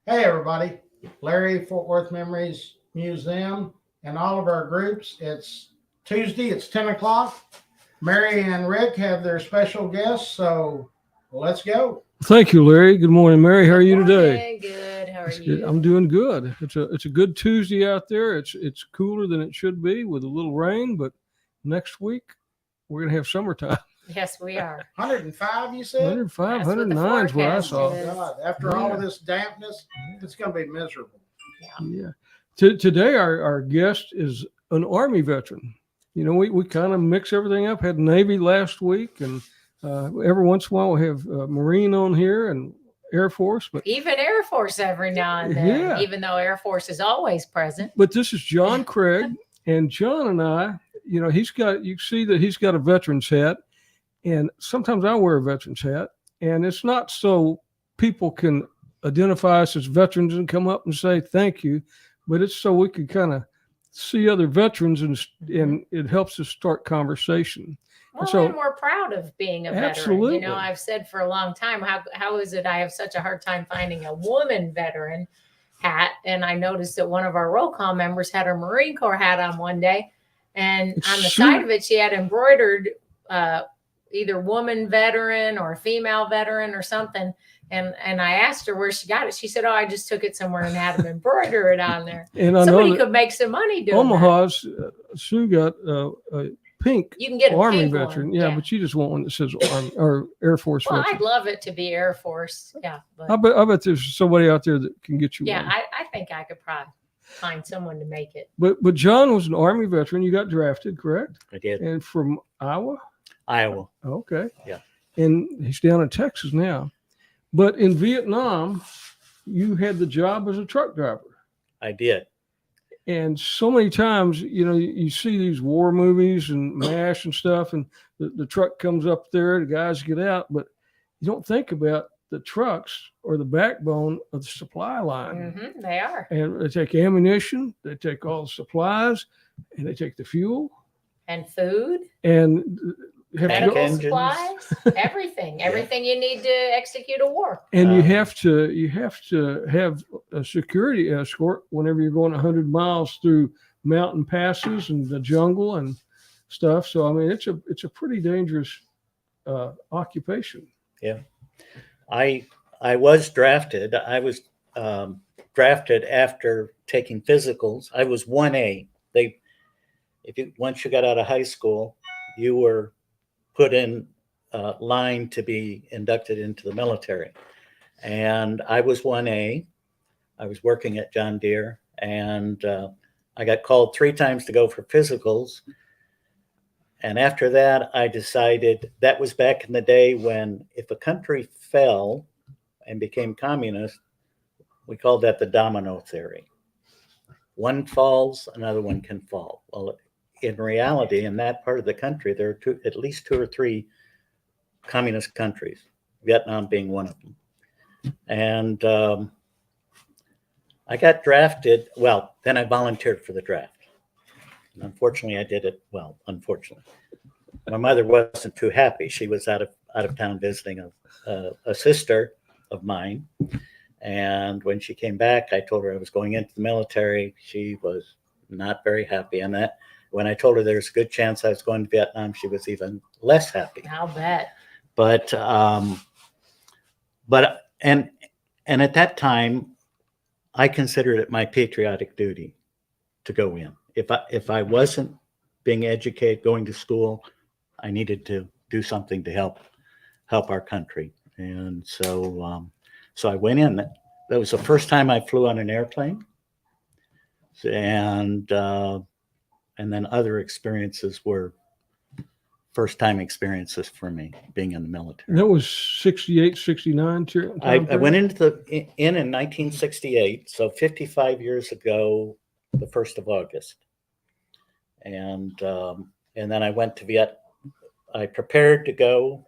Hey, everybody. Larry, Fort Worth Memories Museum, and all of our groups. It's Tuesday, it's 10 o'clock. Mary and Rick have their special guests, so let's go. Thank you, Larry. Good morning, Mary. How are Good you today? morning. Good. How are That's good. you? I'm doing good. It's a good Tuesday out there. It's cooler than it should be with a little rain, but next week we're gonna have summertime. Yes, we are. 105, you said? 105, That's what the 109 is what I forecast saw. is. God, after all of Yeah. this dampness, it's going to be miserable. Yeah. Today our guest is an Army veteran. You know, we kind of mix everything up. Had Navy last week, and every once in a while we have Marine on here and Air Force, but Even Air Force every now and then, Yeah. even though Air Force is always present. But this is John Craig, and John and I, you know, you see that he's got a veteran's hat, and sometimes I wear a veteran's hat, and it's not so people can identify us as veterans and come up and say thank you, but it's so we can kind of see other veterans and it helps us start conversation. Well, so- and we're proud of being a veteran. Absolutely. You know, I've said for a long time, how is it I have such a hard time finding a woman veteran hat? And I noticed that one of our roll call members had her Marine Corps hat on one day. And It's on the sweet. side of it, she had embroidered either woman veteran or female veteran or something. And I asked her where she got it. She said, "Oh, I just took it somewhere and had them embroider it on there." And I Somebody know that could make some money doing that. Omaha's Sue got a pink You can get a Army pink veteran, one. yeah, but you just want one that says Army or Air Force Well, veteran. I'd love it to be Air Force. Yeah, but I bet there's somebody out there that can get you yeah, one. I think I could probably find someone to make it. But John was an Army veteran. You got drafted, correct? I did. And from Iowa. Iowa. Okay. Yeah. And he's down in Texas now. But in Vietnam, you had the job as a truck driver. I did. And so many times, you know, you see these war movies and MASH and stuff, and the truck comes up there, the guys get out, but you don't think about the trucks or the backbone of the supply line. They are. And they take ammunition, they take all the supplies, and they take the fuel And food, and have to Medical go, engines. supplies, everything you need to execute a war. and you Um, have to have a security escort whenever you're going 100 miles through mountain passes and the jungle and stuff. So I mean, it's a pretty dangerous occupation. I was drafted. I was drafted after taking physicals. I was 1A. Once you got out of high school, you were put in line to be inducted into the military. And I was 1A. I was working at John Deere, and I got called 3 times to go for physicals. And after that, I decided that was back in the day when if a country fell and became communist, we called that the domino theory. One falls, another one can fall. Well, in reality, in that part of the country, there are at least 2 or 3 communist countries, Vietnam being one of them. And I got drafted. Well, then I volunteered for the draft. And unfortunately, I did it. Well, unfortunately, my mother wasn't too happy. She was out of town visiting a sister of mine. And when she came back, I told her I was going into the military. She was not very happy on that. When I told her there's a good chance I was going to Vietnam, she was even less happy. I'll bet. But at that time, I considered it my patriotic duty to go in. If I wasn't being educated, going to school, I needed to do something to help our country. And so I went in. That was the first time I flew on an airplane, and then other experiences were first-time experiences for me being in the military. That was 68, 69. I went in 1968, so 55 years ago, the 1st of August. And then I went to Vietnam. I prepared to go.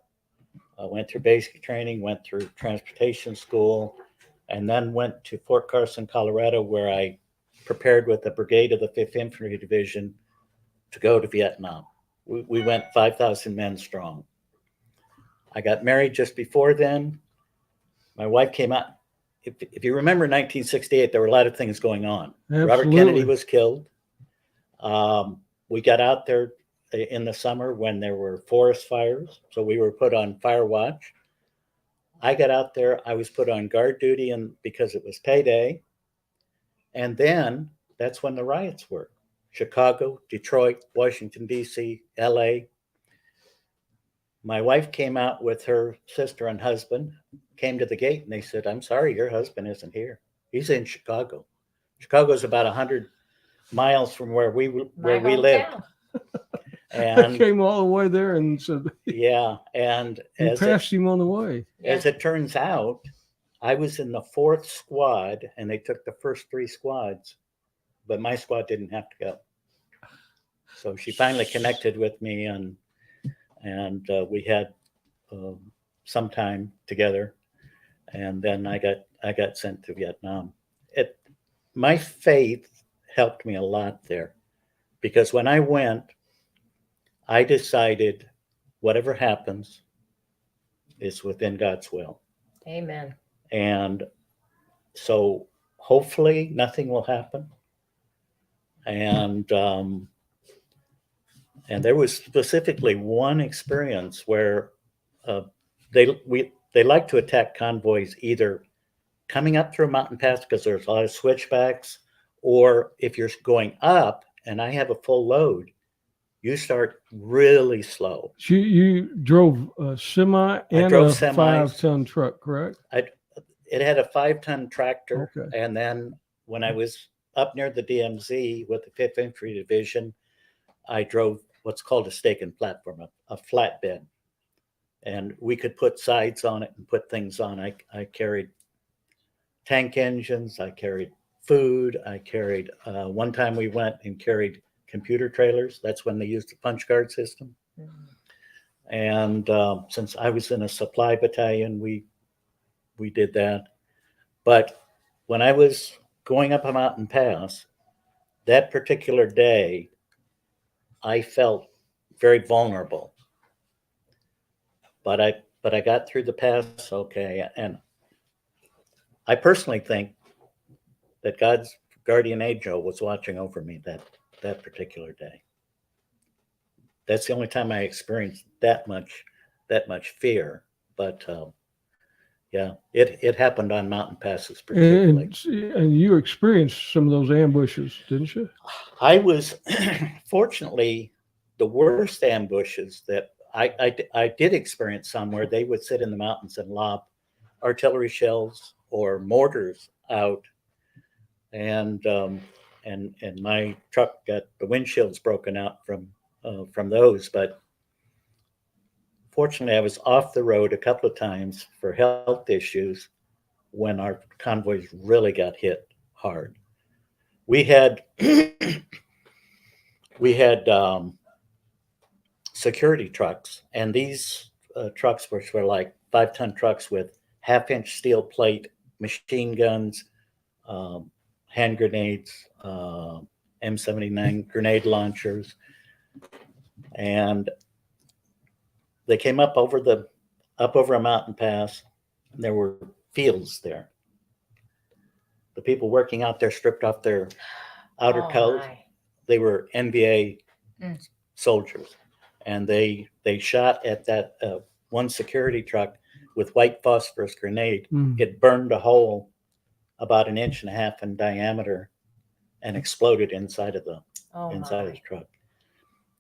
I went through basic training, went through transportation school, and then went to Fort Carson, Colorado, where I prepared with the brigade of the 5th Infantry Division to go to Vietnam. We went 5,000 men strong. I got married just before then. My wife came out. if you remember 1968, there were a lot of things going on. Robert Absolutely. Kennedy was killed. We got out there in the summer when there were forest fires, so we were put on fire watch. I got out there, I was put on guard duty and because it was payday. And then that's when the riots were. Chicago, Detroit, Washington, D.C., LA. My wife came out with her sister and husband, came to the gate, and they said, "I'm sorry, your husband isn't here. He's in Chicago." Chicago's about 100 miles from where we My lived. hometown. I And came all the way there and said, yeah, and you passed him on the way. as it turns out, I was in the 4th squad, and they took the first 3 squads, but my squad didn't have to go. So she finally connected with me, and we had some time together, and then I got sent to Vietnam. My faith helped me a lot there, because when I went, I decided whatever happens is within God's will. Amen. And so hopefully nothing will happen. And there was specifically one experience where they like to attack convoys either coming up through a mountain pass because there's a lot of switchbacks, or if you're going up and I have a full load, you start really slow. So you drove a semi and drove a semis. 5-ton truck, correct? It had a 5-ton tractor. Okay. And then when I was up near the DMZ with the 5th Infantry Division, I drove what's called a stake and platform, a flatbed. And we could put sides on it and put things on. I carried tank engines. I carried food. I carried, one time we went and carried computer trailers. That's when they used the punch card system. Mhm. And since I was in a supply battalion, we did that. But when I was going up a mountain pass, that particular day, I felt very vulnerable. But I got through the pass okay. And I personally think that God's guardian angel was watching over me that particular day. That's the only time I experienced that much fear. But yeah, it happened on mountain passes particularly. And you experienced some of those ambushes, didn't you? I was fortunately the worst ambushes that I did experience some where they would sit in the mountains and lob artillery shells or mortars out, and my truck got the windshields broken out from those. But fortunately, I was off the road a couple of times for health issues when our convoys really got hit hard. We had security trucks, and these trucks were like 5-ton trucks with 1/2-inch steel plate machine guns, hand grenades, M79 grenade launchers, and they came up over a mountain pass, and there were fields there. The people working out there stripped off their outer coat. My. They were NVA Mm. soldiers, and they shot at that one security truck with white phosphorus grenade. Mm. It burned a hole about 1.5 inches in diameter and exploded inside of the truck.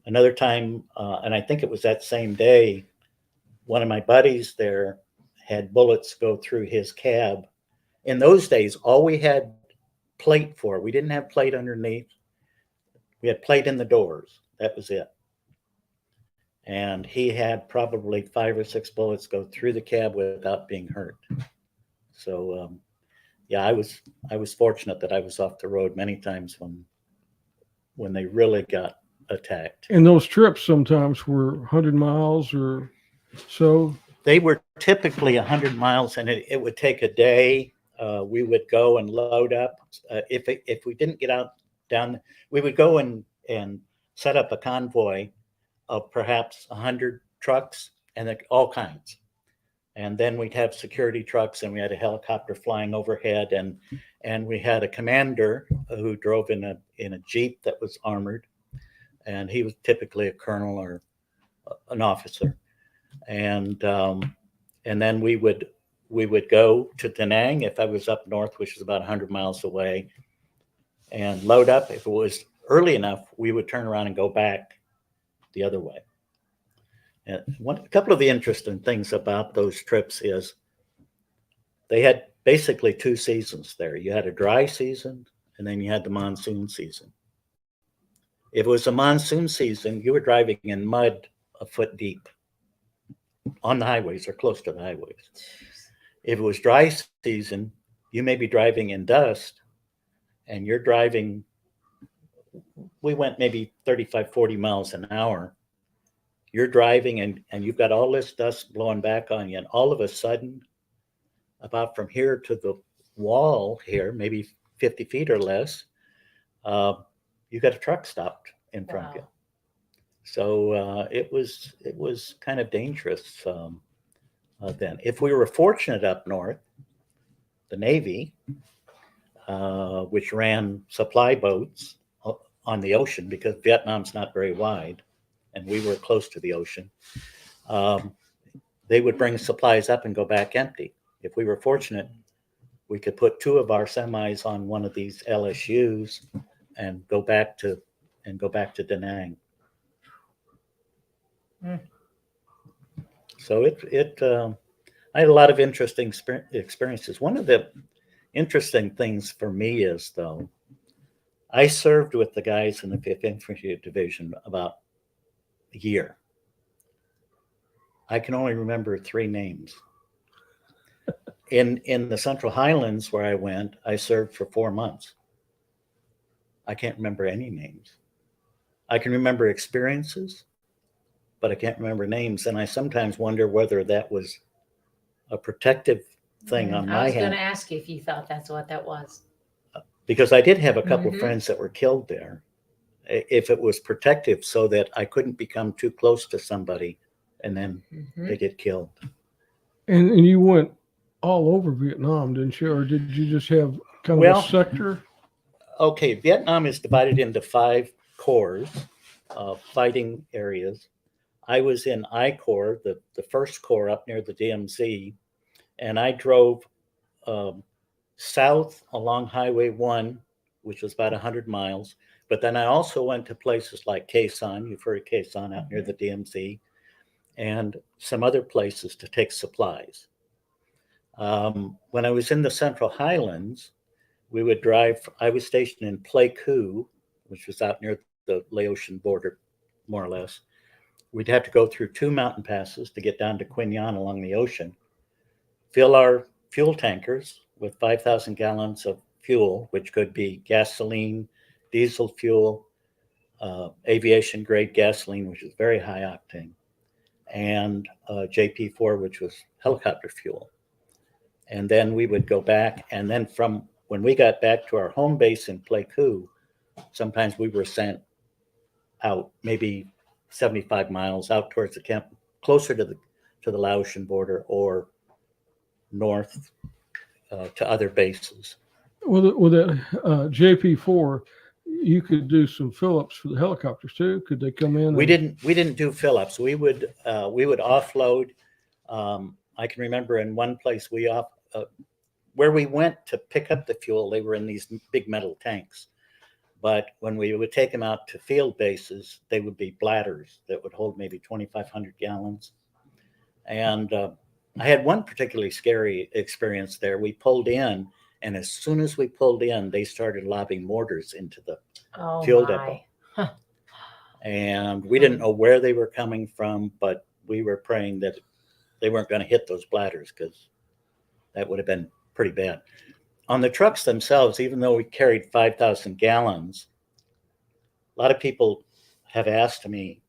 Another time, and I think it was that same day, one of my buddies there had bullets go through his cab. In those days, all we had plate for, we didn't have plate underneath. We had plate in the doors. That was it. And he had probably 5 or 6 bullets go through the cab without being hurt. So, yeah, I was fortunate that I was off the road many times when they really got attacked. And those trips sometimes were 100 miles or so. They were typically 100 miles, and it would take a day. We would go and load up. If we didn't get down, we would go and set up a convoy of perhaps 100 trucks and all kinds. And then we'd have security trucks, and we had a helicopter flying overhead, and we had a commander who drove in a Jeep that was armored, and he was typically a colonel or an officer. And then we would go to Da Nang if I was up north, which is about 100 miles away, and load up. If it was early enough, we would turn around and go back the other way. And a couple of the interesting things about those trips is they had basically 2 seasons there. You had a dry season, and then you had the monsoon season. If it was a monsoon season, you were driving in mud a foot deep on the highways or close to the highways. If it was dry season, you may be driving in dust, and you're driving, we went maybe 35, 40 miles an hour. You're driving and you've got all this dust blowing back on you. And all of a sudden, about from here to the wall here, maybe 50 feet or less, you got a truck stopped in front of you. So it was kind of dangerous then. If we were fortunate up north, the Navy, which ran supply boats on the ocean, because Vietnam's not very wide, and we were close to the ocean, they would bring supplies up and go back empty. If we were fortunate, we could put 2 of our semis on one of these LSUs and go back to Da Nang. Mm. So I had a lot of interesting experiences. One of the interesting things for me is, though, I served with the guys in the 5th Infantry Division about a year. I can only remember 3 names. In the Central Highlands where I went, I served for 4 months. I can't remember any names. I can remember experiences, but I can't remember names. And I sometimes wonder whether that was a protective thing on my I was going hand. to ask you if you thought that's what that was. Because I did have a couple of Mhm. friends that were killed there. If it was protective so that I couldn't become too close to somebody and then they get killed. And you went all over Vietnam, didn't you? Or did you just have kind of Well, a sector? Okay, Vietnam is divided into 5 corps, fighting areas. I was in I Corps, the first corps up near the DMZ, and I drove south along Highway 1, which was about 100 miles. But then I also went to places like Khe Sanh, you've heard of Khe Sanh out near the DMZ, and some other places to take supplies. When I was in the Central Highlands, we would drive. I was stationed in Pleiku, which was out near the Laotian border, more or less. We'd have to go through 2 mountain passes to get down to Quy Nhon along the ocean, fill our fuel tankers with 5,000 gallons of fuel, which could be gasoline, diesel fuel, aviation grade gasoline, which is very high octane, and JP4, which was helicopter fuel. And then we would go back, and then from when we got back to our home base in Pleiku, sometimes we were sent out maybe 75 miles out towards the camp, closer to the Laotian border or north to other bases. With that JP4, you could do some fill-ups for the helicopters too. Could they come in? We didn't do fill-ups. We would offload. I can remember in one place where we went to pick up the fuel, they were in these big metal tanks. But when we would take them out to field bases, they would be bladders that would hold maybe 2,500 gallons. And I had one particularly scary experience there. We pulled in, and as soon as we pulled in, they started lobbing mortars into the fuel depot. Huh. And we didn't know where they were coming from, but we were praying that they weren't going to hit those bladders, because that would have been pretty bad. On the trucks themselves, even though we carried 5,000 gallons, a lot of people have asked me,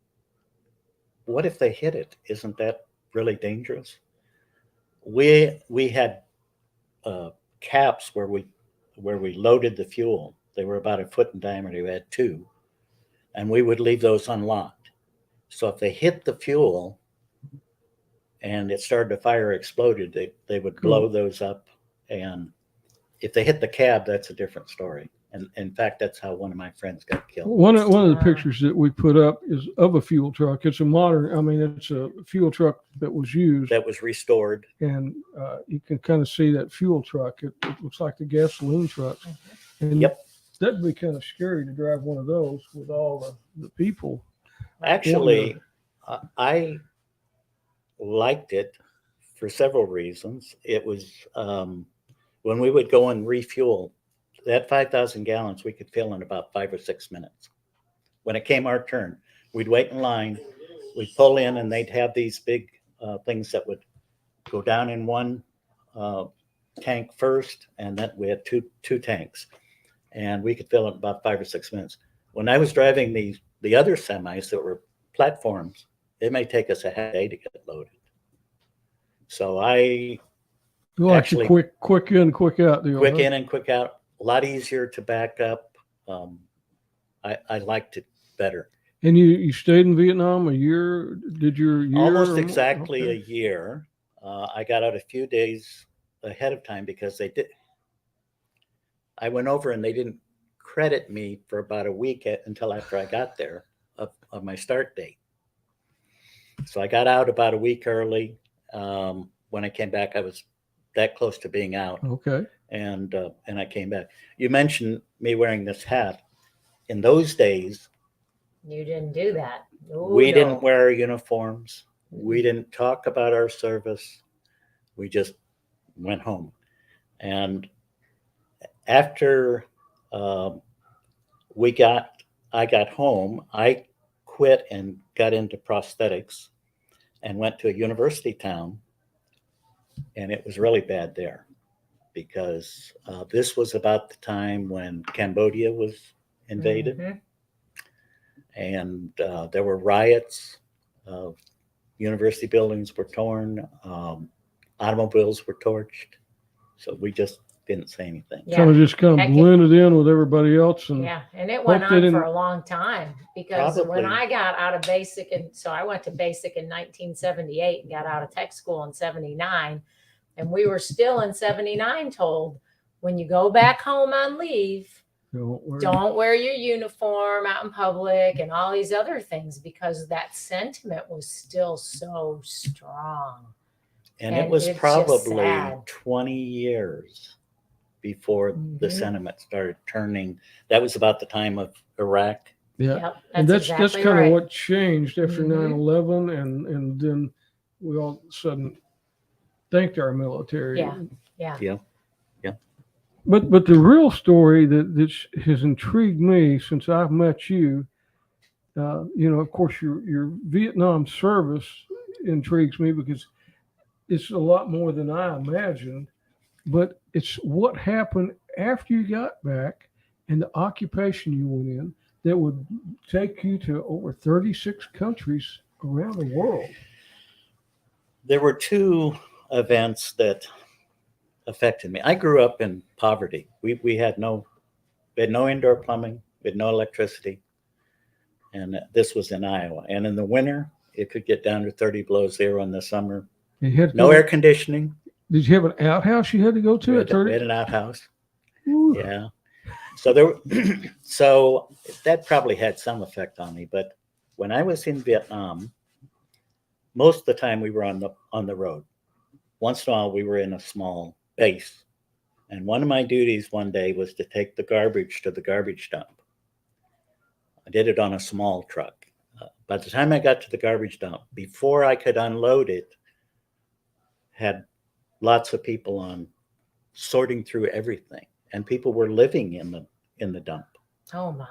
what if they hit it? Isn't that really dangerous? We had caps where we loaded the fuel. They were about a foot in diameter. We had 2, and we would leave those unlocked. So if they hit the fuel, and it started to fire, exploded, they would blow those up. And if they hit the cab, that's a different story. And in fact, that's how one of my friends got killed. One of the Wow. pictures that we put up is of a fuel truck. It's a modern, I mean, it's a fuel truck that was used, That was restored. and you can kind of see that fuel truck. It looks like the gasoline trucks. And Yep. that'd be kind of scary to drive one of those with all the people. Actually, I liked it for several reasons. It was when we would go and refuel, that 5,000 gallons we could fill in about 5 or 6 minutes. When it came our turn, we'd wait in line, we'd pull in, and they'd have these big things that would go down in one tank first, and then we had two tanks, and we could fill it in about 5 or 6 minutes. When I was driving the other semis that were platforms, it may take us a half day to get loaded. So I You like actually the quick in, quick out deal. quick huh? in and quick out, a lot easier to back up. I liked it better. And you stayed in Vietnam a year? Did your year? Almost or more? exactly Okay. a year. I got out a few days ahead of time because they did. I went over and they didn't credit me for about a week until after I got there of my start date. So I got out about a week early. When I came back, I was that close to being out, Okay. and I came back. You mentioned me wearing this hat. In those days, You didn't do that. Oh, we no. didn't wear our uniforms. We didn't talk about our service. We just went home. And after I got home, I quit and got into prosthetics and went to a university town. And it was really bad there because this was about the time when Cambodia was invaded. Mhm. And there were riots. University buildings were torn. Automobiles were torched. So we just didn't say anything. Yeah. Kind of Heck, blended in with everybody else. And Yeah, and it went Hope they on didn't- for a long time because when Probably. I got out of basic, and so I went to basic in 1978 and got out of tech school in 79, and we were still in 79 told when you go back home on leave, don't wear your uniform out in public and all these other things because that sentiment was still so strong. And And it was it's just probably sad. 20 years before the Mhm. sentiment started turning. That was about the time of Iraq. Yeah. Yep, And that's exactly kind right. of what changed after Mhm. 9/11, and then we all of a sudden thanked our military. Yeah. Yeah. But the real story that has intrigued me since I've met you, of course, your Vietnam service intrigues me because it's a lot more than I imagined. But it's what happened after you got back and the occupation you went in that would take you to over 36 countries around the world. There were two events that affected me. I grew up in poverty. We had no indoor plumbing, we had no electricity. And this was in Iowa. And in the winter, it could get down to 30 below zero. In the summer, You had to no go- air conditioning. Did you have an outhouse you had to go to We at had, we 30? had an outhouse. Ooh. Yeah. So so that probably had some effect on me. But when I was in Vietnam, most of the time we were on the road. Once in a while we were in a small base. And one of my duties one day was to take the garbage to the garbage dump. I did it on a small truck. By the time I got to the garbage dump, before I could unload it, had lots of people on sorting through everything, and people were living in the dump. Oh my.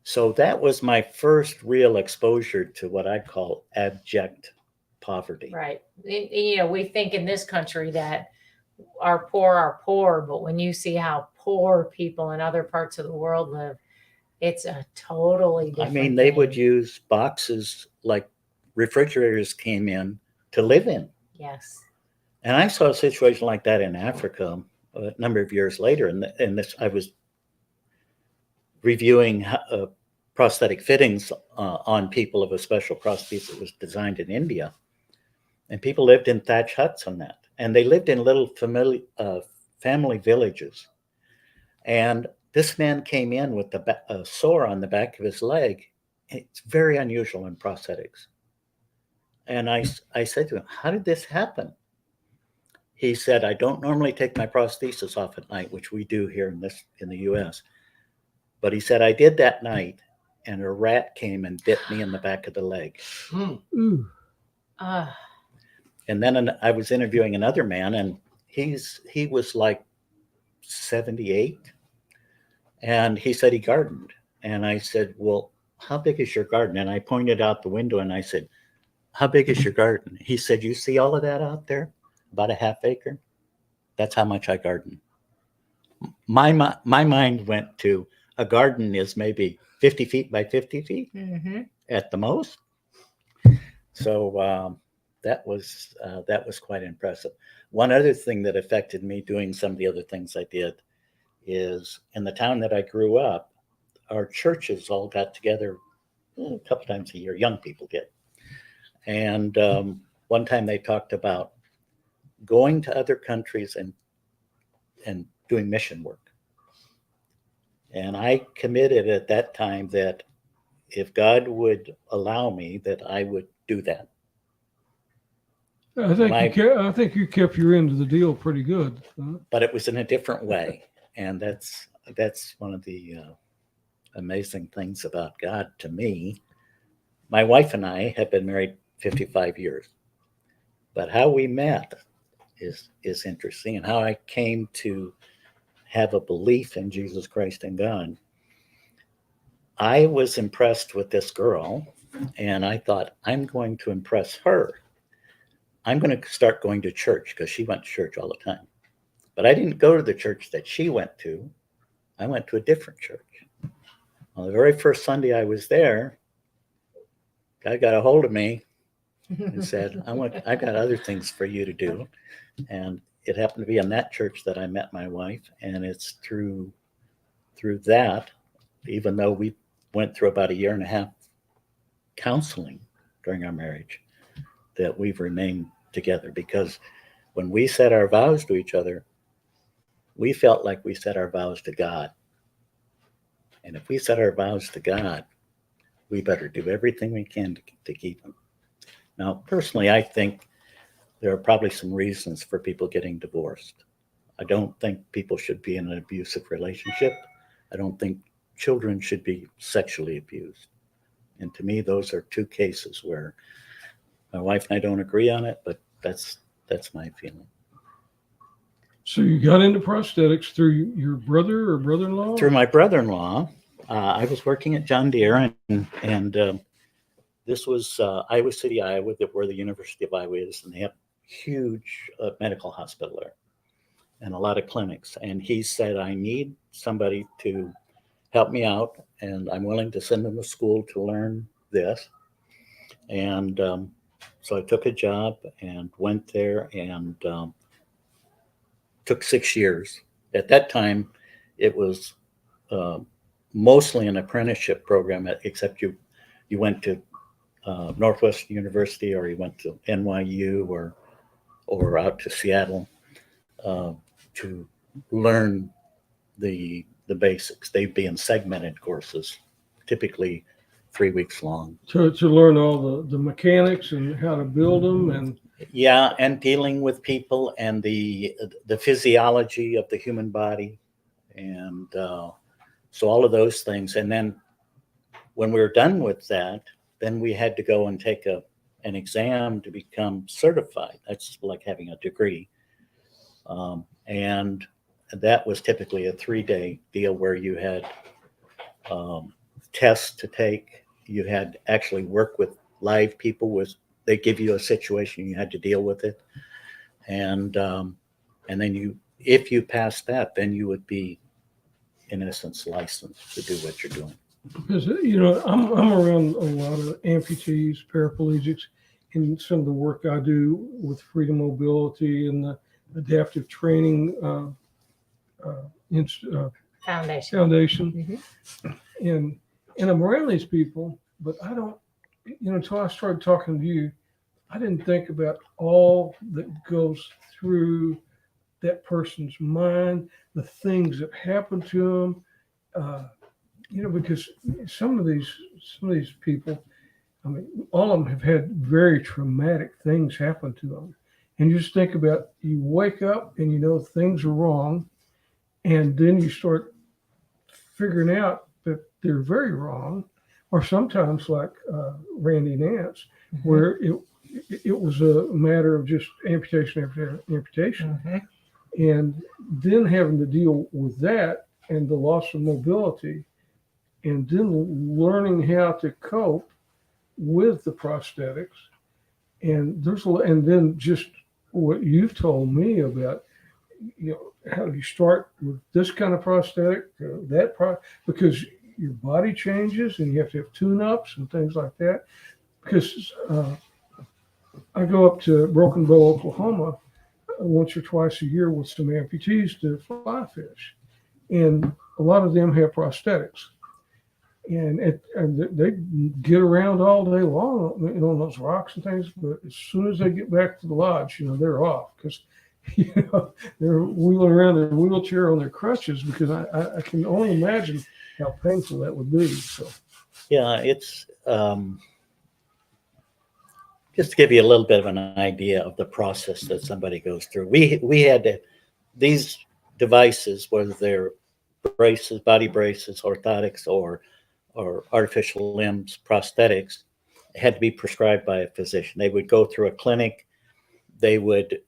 So that was my first real exposure to what I call abject poverty. Right. We think in this country that are poor, but when you see how poor people in other parts of the world live, it's a totally different I mean, they would thing. use boxes like refrigerators came in to live in. Yes. And I saw a situation like that in Africa a number of years later. And this, I was reviewing prosthetic fittings on people of a special prosthesis that was designed in India. And people lived in thatch huts on that. And they lived in little family villages. And this man came in with a sore on the back of his leg. It's very unusual in prosthetics. And I said to him, how did this happen? He said, I don't normally take my prosthesis off at night, which we do here in the US. But he said, I did that night, and a rat came and bit me in the back of the leg. Ooh. And then I was interviewing another man, and he was like 78. And he said he gardened. And I said, well, how big is your garden? And I pointed out the window and I said, how big is your garden? He said, you see all of that out there? About a half acre? That's how much I garden. My mind went to a garden is maybe 50 feet by 50 feet at the most. So that was quite impressive. One other thing that affected me doing some of the other things I did is in the town that I grew up, our churches all got together a couple times a year, young people did. And one time they talked about going to other countries and doing mission work. And I committed at that time that if God would allow me, that I would do that. I think you kept your end of the deal pretty good. But it was in a different way. And that's one of the amazing things about God to me. My wife and I have been married 55 years. But how we met is interesting, and how I came to have a belief in Jesus Christ and God. I was impressed with this girl, and I thought, I'm going to impress her. I'm going to start going to church, because she went to church all the time. But I didn't go to the church that she went to. I went to a different church. On the very first Sunday I was there, God got a hold of me and said, I got other things for you to do. And it happened to be in that church that I met my wife. And it's through that, even though we went through about 1.5 years counseling during our marriage, that we've remained together. Because when we said our vows to each other, we felt like we said our vows to God. And if we said our vows to God, we better do everything we can to keep them. Now, personally, I think there are probably some reasons for people getting divorced. I don't think people should be in an abusive relationship. I don't think children should be sexually abused. And to me, those are two cases where my wife and I don't agree on it, but that's my feeling. So you got into prosthetics through your brother or brother-in-law? Through my brother-in-law. I was working at John Deere, and this was Iowa City, Iowa, where the University of Iowa is, and they have huge medical hospital there and a lot of clinics. And he said, I need somebody to help me out, and I'm willing to send them to school to learn this. And so I took a job and went there, and took 6 years. At that time, it was mostly an apprenticeship program, except you went to Northwestern University, or you went to NYU or out to Seattle to learn the basics. They'd be in segmented courses, typically 3 weeks long. To learn all the mechanics and how to build them and Yeah, and dealing with people and the physiology of the human body, and so all of those things. And then when we were done with that, then we had to go and take an exam to become certified. That's like having a degree, and that was typically a 3-day deal where you had tests to take. You had actually work with live people. They give you a situation, you had to deal with it, and then if you passed that, then you would be, in essence, licensed to do what you're doing. because I'm around a lot of amputees, paraplegics, and some of the work I do with freedom mobility and the adaptive training foundation. And I'm around these people, but I don't, until I started talking to you, I didn't think about all that goes through that person's mind, the things that happen to them. Because some of these people, I mean, all of them have had very traumatic things happen to them. And you just think about, you wake up and you know things are wrong, and then you start figuring out that they're very wrong, or sometimes like Randy Nance, where it was a matter of just amputation after amputation, and then having to deal with that and the loss of mobility, and then learning how to cope with the prosthetics. And then just what you've told me about, how do you start with this kind of prosthetic, because your body changes and you have to have tune-ups and things like that. Because I go up to Broken Bow, Oklahoma, once or twice a year with some amputees to fly fish, and a lot of them have prosthetics, and they get around all day long, on those rocks and things. But as soon as they get back to the lodge, they're off, because they're wheeling around in a wheelchair on their crutches, because I can only imagine how painful that would be. So Yeah, it's just to give you a little bit of an idea of the process that somebody goes through. We had these devices, whether they're braces, body braces, orthotics, or artificial limbs, prosthetics, had to be prescribed by a physician. They would go through a clinic. They would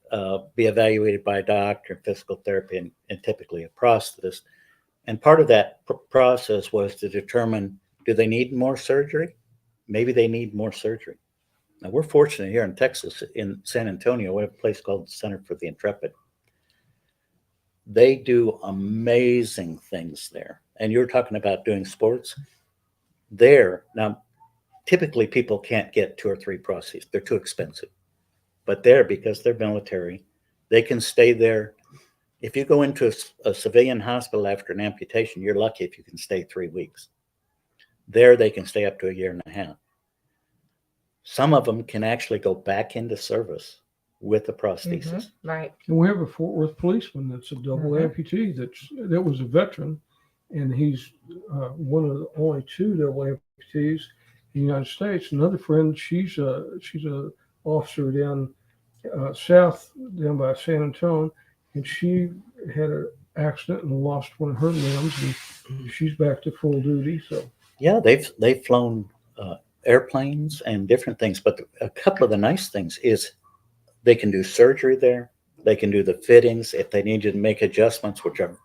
be evaluated by a doctor, physical therapy, and typically a prosthetist. And part of that process was to determine, do they need more surgery? Maybe they need more surgery. Now, we're fortunate here in Texas, in San Antonio, we have a place called the Center for the Intrepid. They do amazing things there. And you're talking about doing sports there. Now, typically people can't get 2 or 3 prostheses. They're too expensive. But there, because they're military, they can stay there. If you go into a civilian hospital after an amputation, you're lucky if you can stay 3 weeks. There, they can stay up to 1.5 years. Some of them can actually go back into service with the prosthesis. Right. And we have a Fort Worth policeman that's a double amputee that was a veteran, and he's one of the only 2 double amputees in the United States. Another friend, she's a officer down south, down by San Antonio, and she had an accident and lost one of her limbs, and she's back to full duty. So yeah, they've flown airplanes and different things. But a couple of the nice things is they can do surgery there. They can do the fittings if they need to make adjustments, which are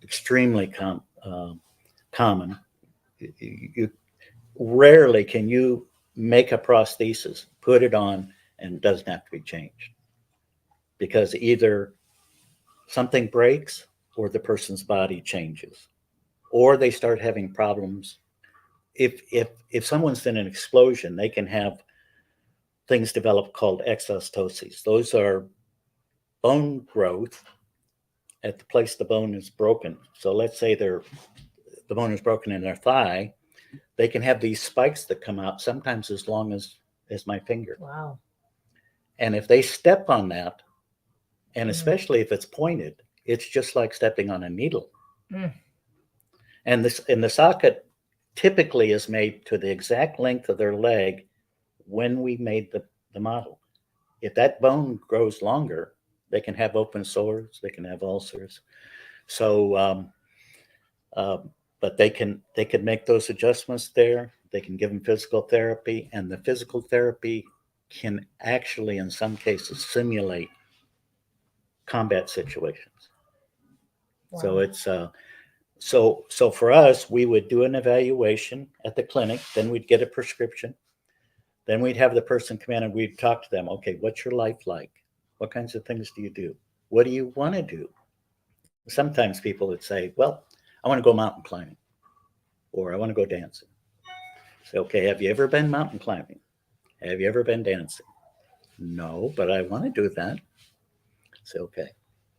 extremely common. You rarely can you make a prosthesis, put it on, and it doesn't have to be changed, because either something breaks or the person's body changes, or they start having problems. If someone's in an explosion, they can have things develop called exostoses. Those are bone growth at the place the bone is broken. So let's say the bone is broken in their thigh. They can have these spikes that come out, sometimes as long as my finger. Wow. And if they step on that, and especially if it's pointed, it's just like stepping on a needle. And the socket typically is made to the exact length of their leg when we made the model. If that bone grows longer, they can have open sores, they can have ulcers. So, but they can make those adjustments there. They can give them physical therapy, and the physical therapy can actually, in some cases, simulate combat situations. Wow. So it's so for us, we would do an evaluation at the clinic, then we'd get a prescription, then we'd have the person come in and we'd talk to them. Okay, what's your life like? What kinds of things do you do? What do you want to do? Sometimes people would say, well, I want to go mountain climbing, or I want to go dancing. Say, okay, have you ever been mountain climbing? Have you ever been dancing? No, but I want to do that. Say, okay,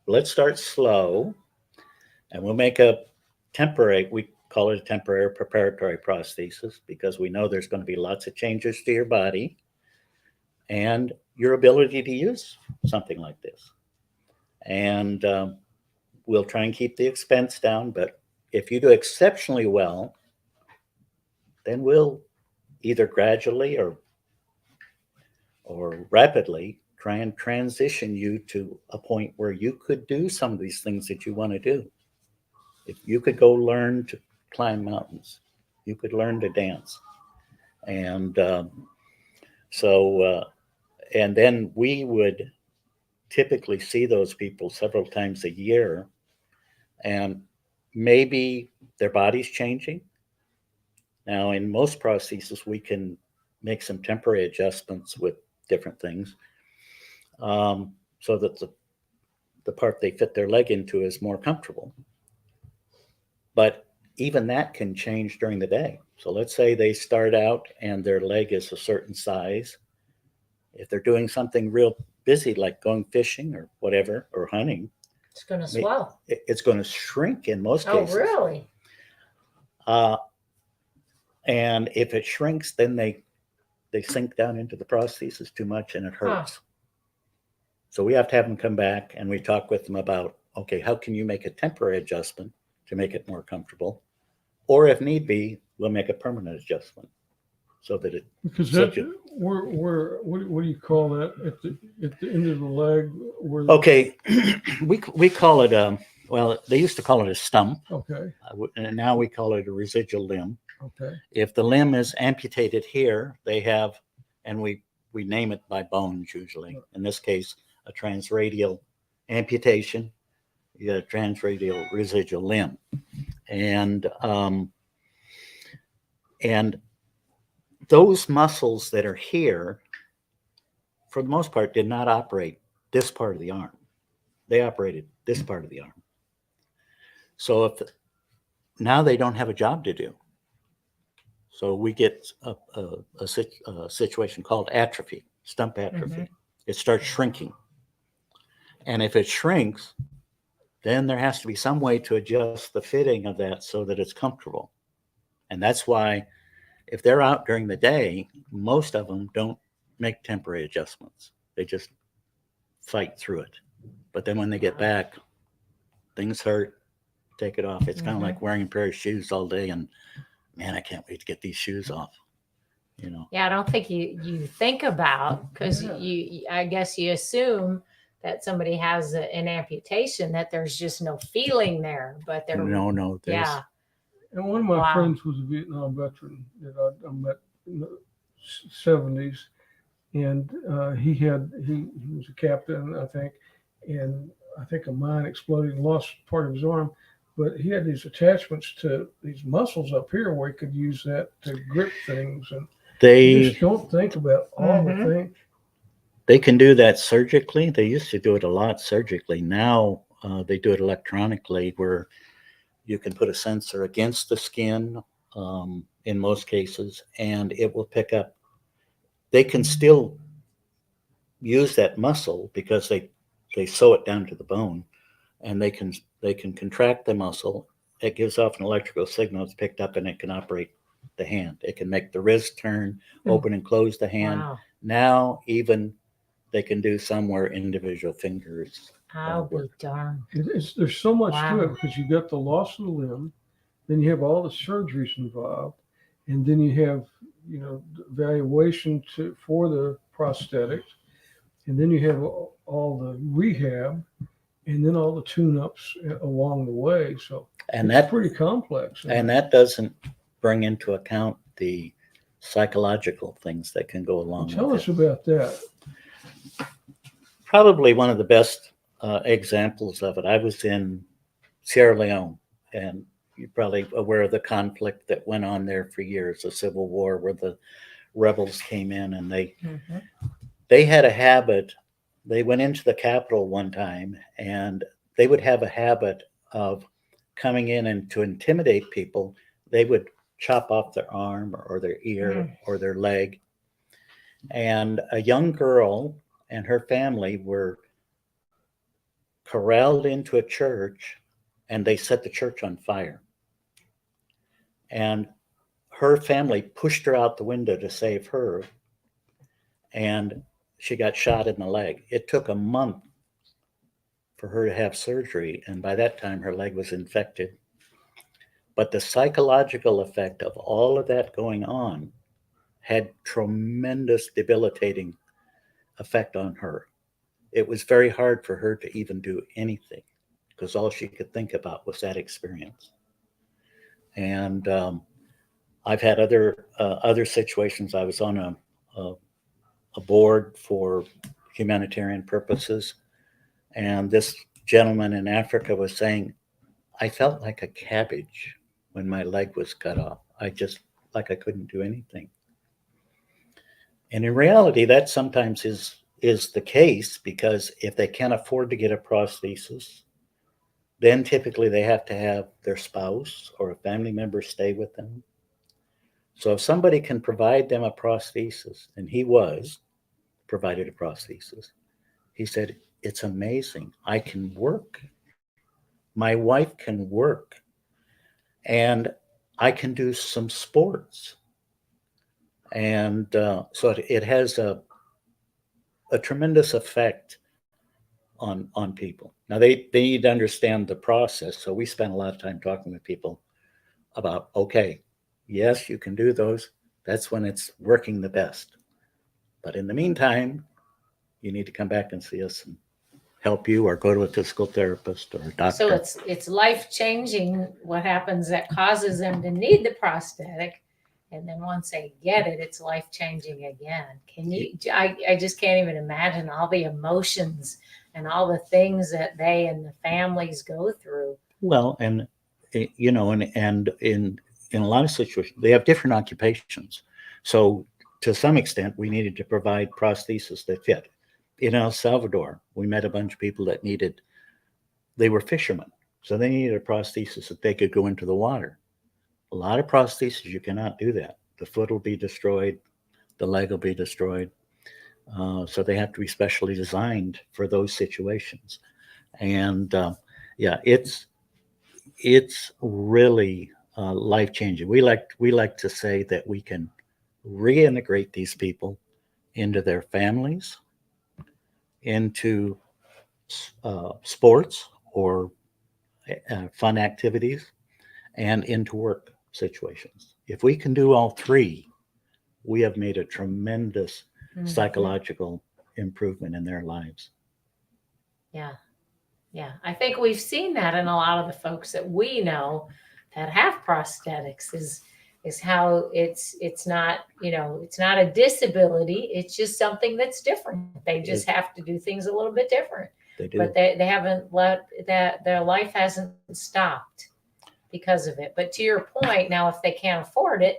let's start slow, and we'll make a temporary, we call it a temporary preparatory prosthesis, because we know there's going to be lots of changes to your body. and your ability to use something like this. And we'll try and keep the expense down, but if you do exceptionally well, then we'll either gradually or rapidly try and transition you to a point where you could do some of these things that you want to do. If you could go learn to climb mountains, you could learn to dance. And and then we would typically see those people several times a year, and maybe their body's changing. Now, in most prostheses, we can make some temporary adjustments with different things, so that the part they fit their leg into is more comfortable. But even that can change during the day. So let's say they start out and their leg is a certain size. If they're doing something real busy, like going fishing or whatever, or hunting, It's going to swell. it's going to shrink in most Oh, cases. really? And if it shrinks, then they sink down into the prosthesis too much and it hurts. So we have to have them come back and we talk with them about, okay, how can you make a temporary adjustment to make it more comfortable? Or if need be, we'll make a permanent adjustment so that it. Because so that, what do you call that at the end of the leg? Where Okay, we call it well, they used to call it a stump, Okay. and now we call it a residual limb. Okay. If the limb is amputated here, they have, and we name it by bones usually. In this case, a transradial amputation. You got a transradial residual limb, and those muscles that are here, for the most part, did not operate this part of the arm. They operated this part of the arm. So if now they don't have a job to do. So we get a situation called atrophy, stump atrophy. Mhm. It starts shrinking. And if it shrinks, then there has to be some way to adjust the fitting of that so that it's comfortable. And that's why if they're out during the day, most of them don't make temporary adjustments. They just fight through it. But then when they get back, things hurt, take it off. It's kind of like wearing a pair of shoes all day and, man, I can't wait to get these shoes off. You know. Yeah, I don't think you think about, because I guess you assume that somebody has an amputation, that there's just no feeling there, but there. No. Yeah. And one of my Wow. friends was a Vietnam veteran that I met in the 70s. And he was a captain, I think. And I think a mine exploded and lost part of his arm. But he had these attachments to these muscles up here where he could use that to grip things. And you just don't think about all the things. They can do that surgically. They used to do it a lot surgically. Now they do it electronically, where you can put a sensor against the skin in most cases, and it will pick up. They can still use that muscle because they sew it down to the bone, and they can contract the muscle. It gives off an electrical signal. It's picked up, and it can operate the hand. It can make the wrist turn, open and close the hand. Wow. Now even they can do some where individual fingers. I'll be darned. There's so much to it Wow. because you got the loss of the limb, then you have all the surgeries involved, and then you have evaluation for the prosthetics, and then you have all the rehab, and then all the tune-ups along the way. So And it's that pretty complex. and that doesn't bring into account the psychological things that can go along Tell with us it. about that. Probably one of the best examples of it. I was in Sierra Leone, and you're probably aware of the conflict that went on there for years, the civil war, where the rebels came in, and they had a habit. They went into the capital one time, and they would have a habit of coming in, and to intimidate people, they would chop off their arm or their ear or their leg. And a young girl and her family were corralled into a church, and they set the church on fire. And her family pushed her out the window to save her. And she got shot in the leg. It took a month for her to have surgery, and by that time her leg was infected. But the psychological effect of all of that going on had tremendous debilitating effect on her. It was very hard for her to even do anything because all she could think about was that experience. And I've had other situations. I was on a, a board for humanitarian purposes, and this gentleman in Africa was saying, I felt like a cabbage when my leg was cut off. I just, like, I couldn't do anything. And in reality, that sometimes is the case, because if they can't afford to get a prosthesis, then typically they have to have their spouse or a family member stay with them. So if somebody can provide them a prosthesis, and he was provided a prosthesis, he said, it's amazing. I can work. My wife can work. And I can do some sports. And so it has a tremendous effect on people. Now they need to understand the process. So we spend a lot of time talking with people about, okay, yes, you can do those. That's when it's working the best. But in the meantime, you need to come back and see us and help you, or go to a physical therapist or a doctor. So it's life changing what happens that causes them to need the prosthetic. And then once they get it, it's life changing again. Can you, I just can't even imagine all the emotions and all the things that they and the families go through. Well, and you know, and in a lot of situations, they have different occupations. So to some extent, we needed to provide prosthesis that fit. In El Salvador, we met a bunch of people that they were fishermen. So they needed a prosthesis that they could go into the water. A lot of prostheses, you cannot do that. The foot will be destroyed, the leg will be destroyed. So they have to be specially designed for those situations. And yeah, it's really life changing. We like to say that we can reintegrate these people into their families, into sports or fun activities, and into work situations. If we can do all three, we have made a tremendous psychological improvement in their lives. Yeah. Yeah. I think we've seen that in a lot of the folks that we know that have prosthetics is how it's not, it's not a disability. It's just something that's different. They just have to do things a little bit different. They do. But they haven't let that, their life hasn't stopped because of it. But to your point, now if they can't afford it.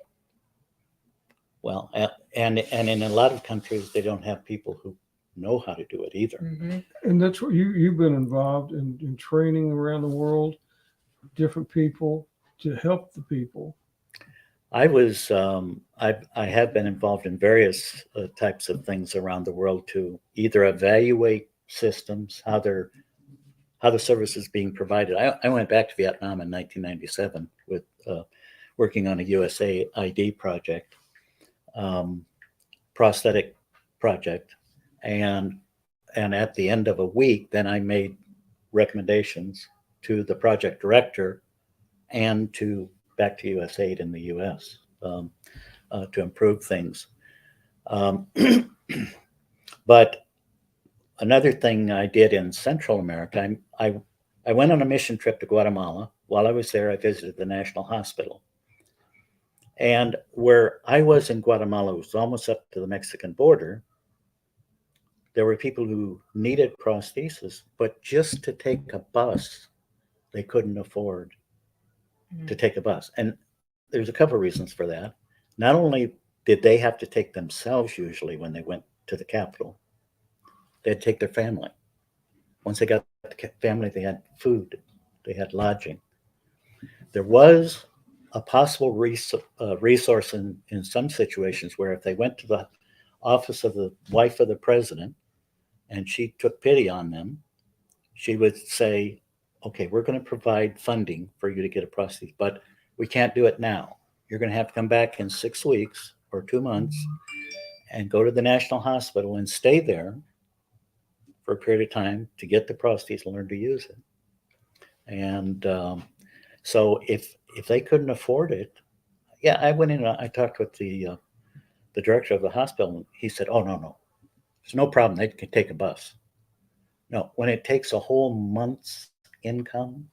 Well, and in a lot of countries, they don't have people who know how to do it either. Mm-hmm. And that's what you've been involved in training around the world, different people to help the people. I was I have been involved in various types of things around the world to either evaluate systems, how the service is being provided. I went back to Vietnam in 1997 with working on a USAID project, prosthetic project, and at the end of a week, then I made recommendations to the project director and back to USAID in the U.S. To improve things. But another thing I did in Central America, I went on a mission trip to Guatemala. While I was there, I visited the National Hospital. And where I was in Guatemala was almost up to the Mexican border. There were people who needed prosthesis, but just to take a bus, they couldn't afford to take a bus. And there's a couple of reasons for that. Not only did they have to take themselves usually when they went to the capital, they'd take their family. Once they got the family, they had food, they had lodging. There was a possible resource in some situations where if they went to the office of the wife of the president and she took pity on them, she would say, okay, we're going to provide funding for you to get a prosthesis, but we can't do it now. You're going to have to come back in 6 weeks or 2 months, and go to the National Hospital and stay there for a period of time to get the prosthesis and learn to use it. And so if they couldn't afford it, yeah, I went in and I talked with the director of the hospital, and he said, "Oh, no, there's no problem. They can take a bus." No, when it takes a whole month's income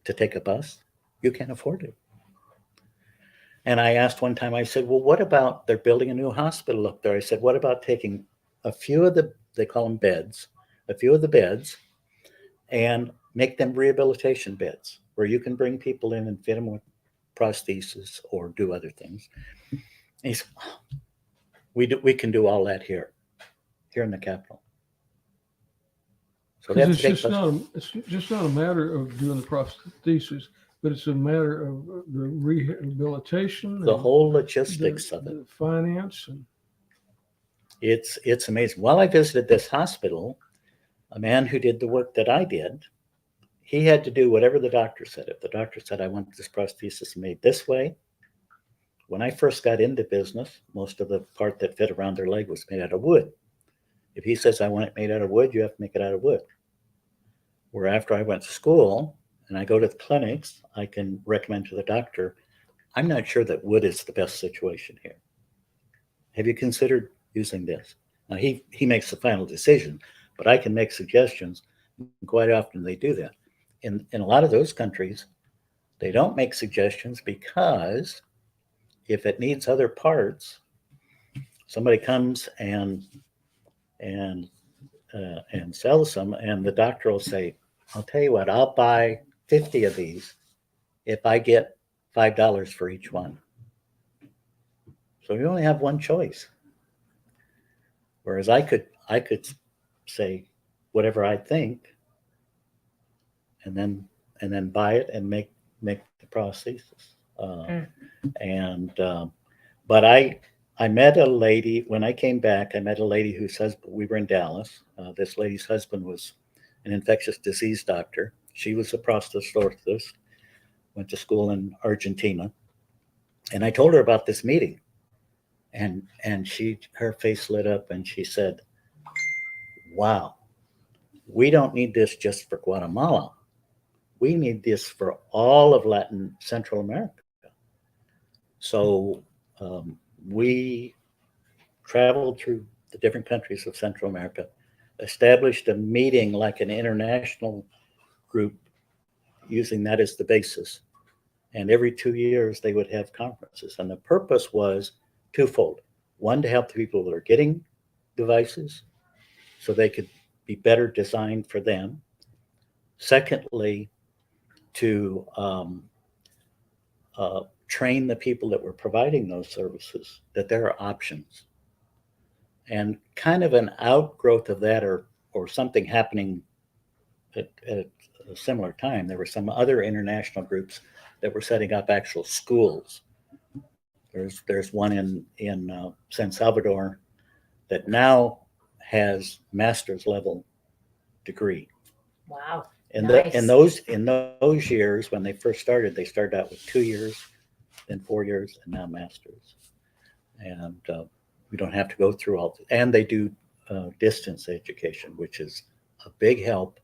to take a bus, you can't afford it. And I asked one time, I said, "Well, what about, they're building a new hospital up there." I said, "What about taking a few of they call them beds, a few of the beds, and make them rehabilitation beds where you can bring people in and fit them with prosthesis or do other things?" And he said, "Oh, we can do all that here in the capital." So they have Because to take it's just not a matter of doing the prosthesis, but it's a matter of the rehabilitation, the and whole logistics of it. the finance. And It's amazing. While I visited this hospital, a man who did the work that I did, he had to do whatever the doctor said. If the doctor said, "I want this prosthesis made this way," when I first got into business, most of the part that fit around their leg was made out of wood. If he says, "I want it made out of wood," you have to make it out of wood. Where after I went to school and I go to the clinics, I can recommend to the doctor, "I'm not sure that wood is the best situation here. Have you considered using this?" Now he makes the final decision, but I can make suggestions. Quite often they do that. In a lot of those countries, they don't make suggestions because if it needs other parts, somebody comes and sells them, and the doctor will say, "I'll tell you what, I'll buy 50 of these if I get $5 for each one." So you only have one choice. Whereas I could say whatever I think, and then buy it and make the prosthesis. But I met a lady when I came back. I met a lady whose husband, we were in Dallas. This lady's husband was an infectious disease doctor. She was a prosthetist, went to school in Argentina. And I told her about this meeting. And her face lit up and she said, "Wow, we don't need this just for Guatemala. We need this for all of Latin Central America." So we traveled through the different countries of Central America, established a meeting like an international group using that as the basis. And every 2 years they would have conferences. And the purpose was twofold. One, to help the people that are getting devices so they could be better designed for them. Secondly, to train the people that were providing those services that there are options. And kind of an outgrowth of that, or something happening at a similar time, there were some other international groups that were setting up actual schools. There's one in San Salvador that now has master's level degree. Wow. And Nice. in those years when they first started, they started out with 2 years, then 4 years, and now masters. And we don't have to go through all. And they do distance education, which is a big help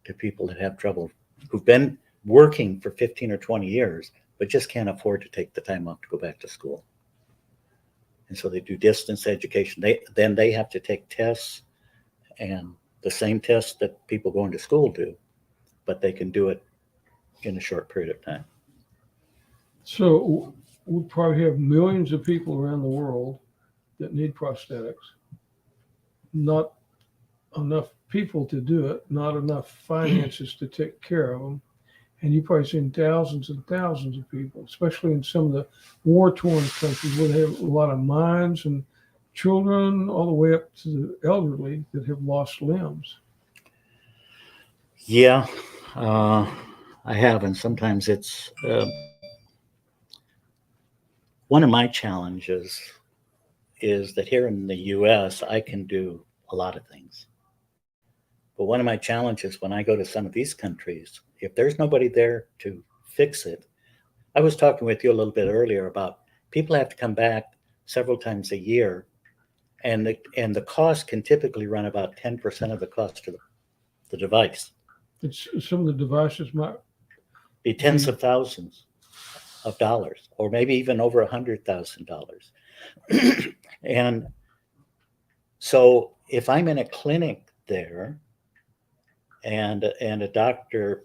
to people that have trouble, who've been working for 15 or 20 years, but just can't afford to take the time off to go back to school. And so they do distance education. Then they have to take tests, and the same tests that people going to school do, but they can do it in a short period of time. so we probably have millions of people around the world that need prosthetics. Not enough people to do it, not enough finances to take care of them. And you've probably seen thousands and thousands of people, especially in some of the war-torn countries where they have a lot of mines, and children all the way up to the elderly that have lost limbs. Yeah, I have, and sometimes it's one of my challenges is that here in the U.S. I can do a lot of things, but one of my challenges when I go to some of these countries, if there's nobody there to fix it. I was talking with you a little bit earlier about people have to come back several times a year and the cost can typically run about 10% of the cost of the device. It's some of the devices might Be tens of thousands of dollars, or maybe even over $100,000. And so if I'm in a clinic there and a doctor,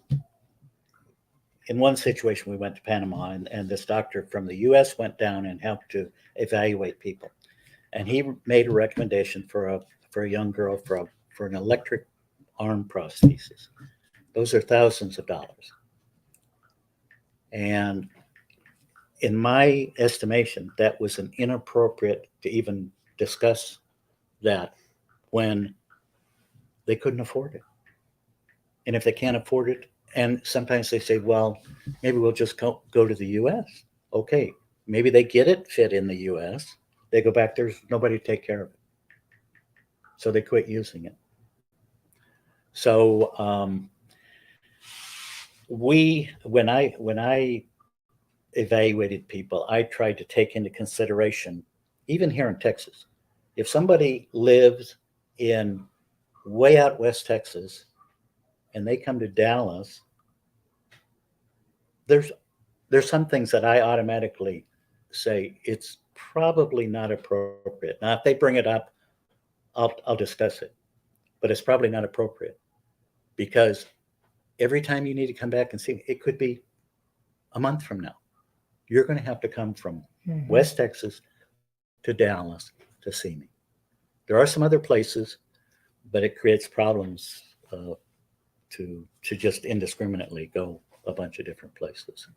in one situation we went to Panama, and this doctor from the US went down and helped to evaluate people. And he made a recommendation for a young girl for an electric arm prosthesis. Those are thousands of dollars. And in my estimation, that was an inappropriate to even discuss that when they couldn't afford it. And if they can't afford it, and sometimes they say, well, maybe we'll just go to the US. Okay, maybe they get it fit in the US. They go back, there's nobody to take care of it. So they quit using it. So when I evaluated people, I tried to take into consideration, even here in Texas, if somebody lives in way out West Texas and they come to Dallas, there's some things that I automatically say it's probably not appropriate. Now, if they bring it up, I'll discuss it, but it's probably not appropriate because every time you need to come back and see, it could be a month from now. You're going to have to come from West Texas to Dallas to see me. There are some other places, but it creates problems to just indiscriminately go a bunch of different places.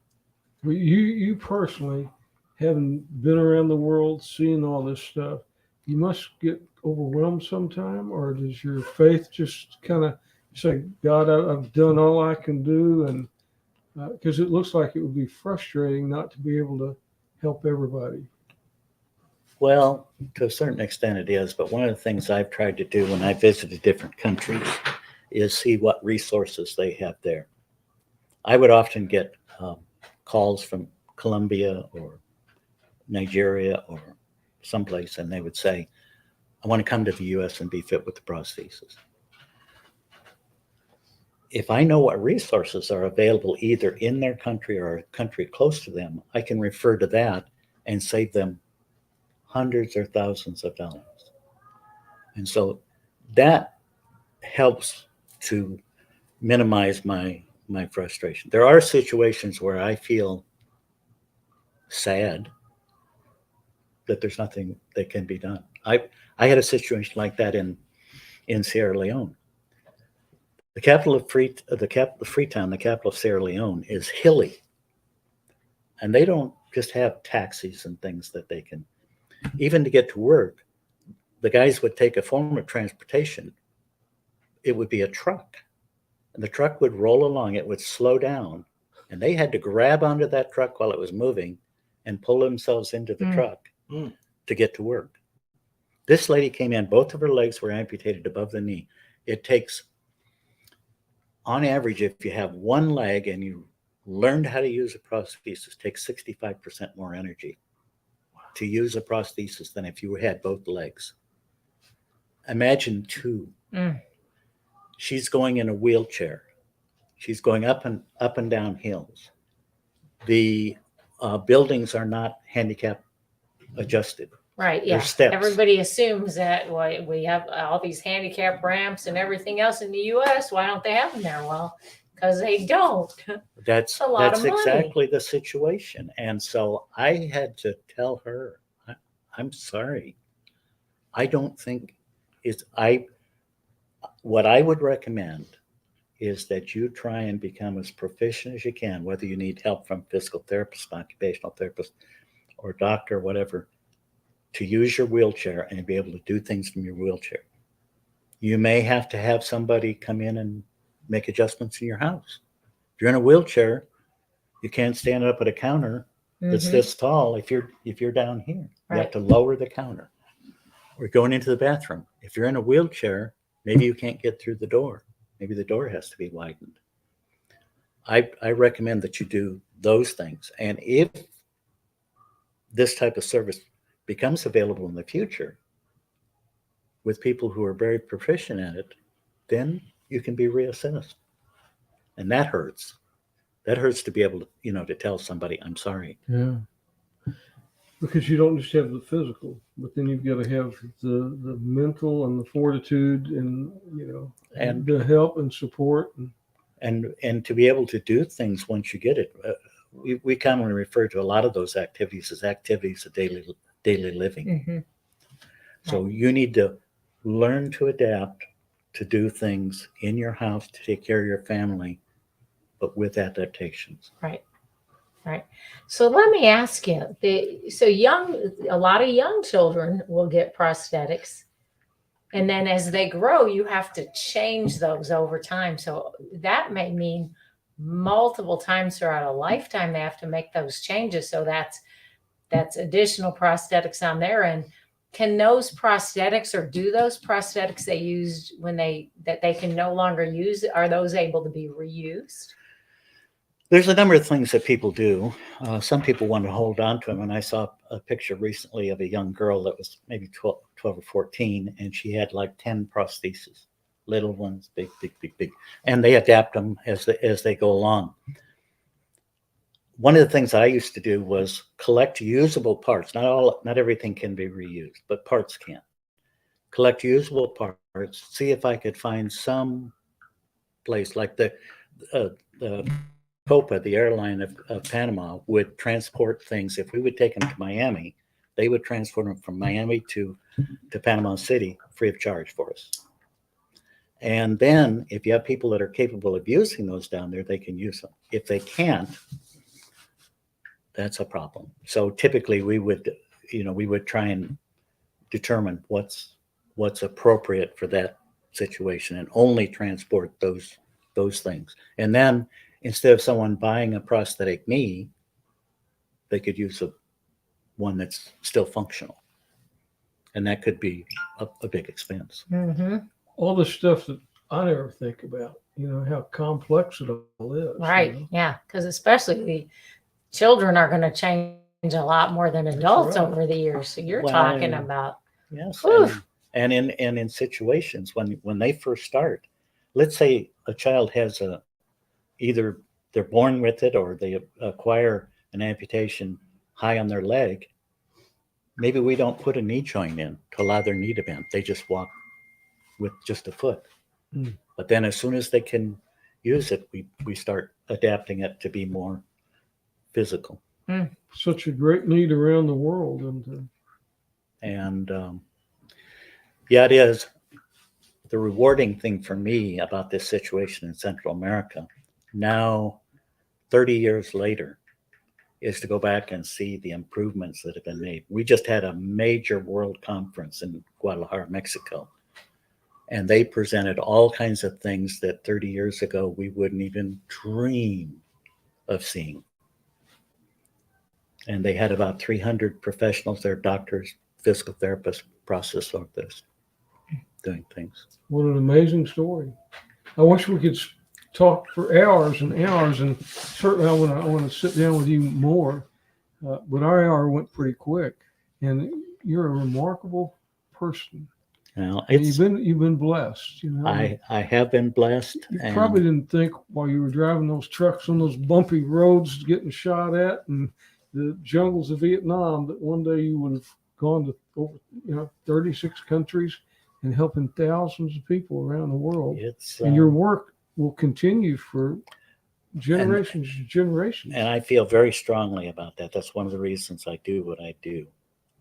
Well, you personally, having been around the world, seeing all this stuff, you must get overwhelmed sometime, or does your faith just kind of say, God, I've done all I can do? And because it looks like it would be frustrating not to be able to help everybody. Well, to a certain extent it is, but one of the things I've tried to do when I visited different countries is see what resources they have there. I would often get calls from Colombia or Nigeria or someplace, and they would say, I want to come to the US and be fit with the prosthesis. If I know what resources are available either in their country or a country close to them, I can refer to that and save them hundreds or thousands of dollars. And so that helps to minimize my frustration. There are situations where I feel sad that there's nothing that can be done. I had a situation like that in Sierra Leone. The capital of Freetown, the capital of Sierra Leone, is hilly. And they don't just have taxis and things that they can, even to get to work, the guys would take a form of transportation. It would be a truck. And the truck would roll along, it would slow down, and they had to grab onto that truck while it was moving and pull themselves into the truck to get to work. This lady came in, both of her legs were amputated above the knee. It takes, on average, if you have one leg and you learned how to use a prosthesis, it takes 65% more energy to use a prosthesis than if you had both legs. Imagine two. She's going in a wheelchair. She's going up and down hills. The buildings are not handicap adjusted. Right. Yeah. Steps. Everybody assumes that we have all these handicap ramps and everything else in the US. Why don't they have them there? Well, because they don't. That's a lot of money. Exactly the situation. And so I had to tell her, I'm sorry. I don't think what I would recommend is that you try and become as proficient as you can, whether you need help from physical therapist, occupational therapist, or doctor, whatever, to use your wheelchair and be able to do things from your wheelchair. You may have to have somebody come in and make adjustments in your house. If you're in a wheelchair, you can't stand up at a counter that's this tall if you're down here. You have to lower the counter. Or going into the bathroom. If you're in a wheelchair, maybe you can't get through the door. Maybe the door has to be widened. I recommend that you do those things. And if this type of service becomes available in the future, with people who are very proficient at it, then you can be reassessed. And that hurts. That hurts to be able to, to tell somebody, I'm sorry. Yeah. Because you don't just have the physical, but then you've got to have the mental and the fortitude and, And the help and support. and to be able to do things once you get it. We commonly refer to a lot of those activities as activities of daily living. Mhm. So you need to learn to adapt to do things in your house to take care of your family, but with adaptations. Right. Right. So let me ask you, a lot of young children will get prosthetics. And then as they grow, you have to change those over time. So that may mean multiple times throughout a lifetime, they have to make those changes. So that's additional prosthetics on there. And can those prosthetics, or do those prosthetics they used that they can no longer use, are those able to be reused? There's a number of things that people do. Some people want to hold on to them. And I saw a picture recently of a young girl that was maybe 12 or 14, and she had like 10 prostheses, little ones, big, big, big, big. And they adapt them as they go along. One of the things I used to do was collect usable parts. Not everything can be reused, but parts can. Collect usable parts, see if I could find some place like the Copa, the airline of Panama, would transport things. If we would take them to Miami, they would transport them from Miami to Panama City free of charge for us. And then if you have people that are capable of using those down there, they can use them. If they can't, that's a problem. So typically we would try and determine what's appropriate for that situation and only transport those things. And then instead of someone buying a prosthetic knee, they could use one that's still functional. And that could be a big expense. Mm-hmm. All the stuff that I never think about, how complex it all is. Right. Yeah. Because especially the children are going to change a lot more than adults right. over the years. So you're Well, talking about. Yes. Oof. And in situations when they first start, let's say a child has either they're born with it or they acquire an amputation high on their leg. Maybe we don't put a knee joint in to allow their knee to bend. They just walk with just a foot. Mm. But then as soon as they can use it, we start adapting it to be more physical. Such a great need around the world. And yeah, it is. The rewarding thing for me about this situation in Central America, now 30 years later, is to go back and see the improvements that have been made. We just had a major world conference in Guadalajara, Mexico, and they presented all kinds of things that 30 years ago we wouldn't even dream of seeing. And they had about 300 professionals there, doctors, physical therapists, process therapists, doing things. What an amazing story. I wish we could talk for hours and hours, and certainly I want to sit down with you more. But our hour went pretty quick, and you're a remarkable person. Now, You've been blessed. I have been blessed. You probably didn't think while you were driving those trucks on those bumpy roads, getting shot at, and the jungles of Vietnam, that one day you would have gone to over 36 countries and helping thousands of people around the world. And your work will continue for generations and generations. And I feel very strongly about that. That's one of the reasons I do what I do.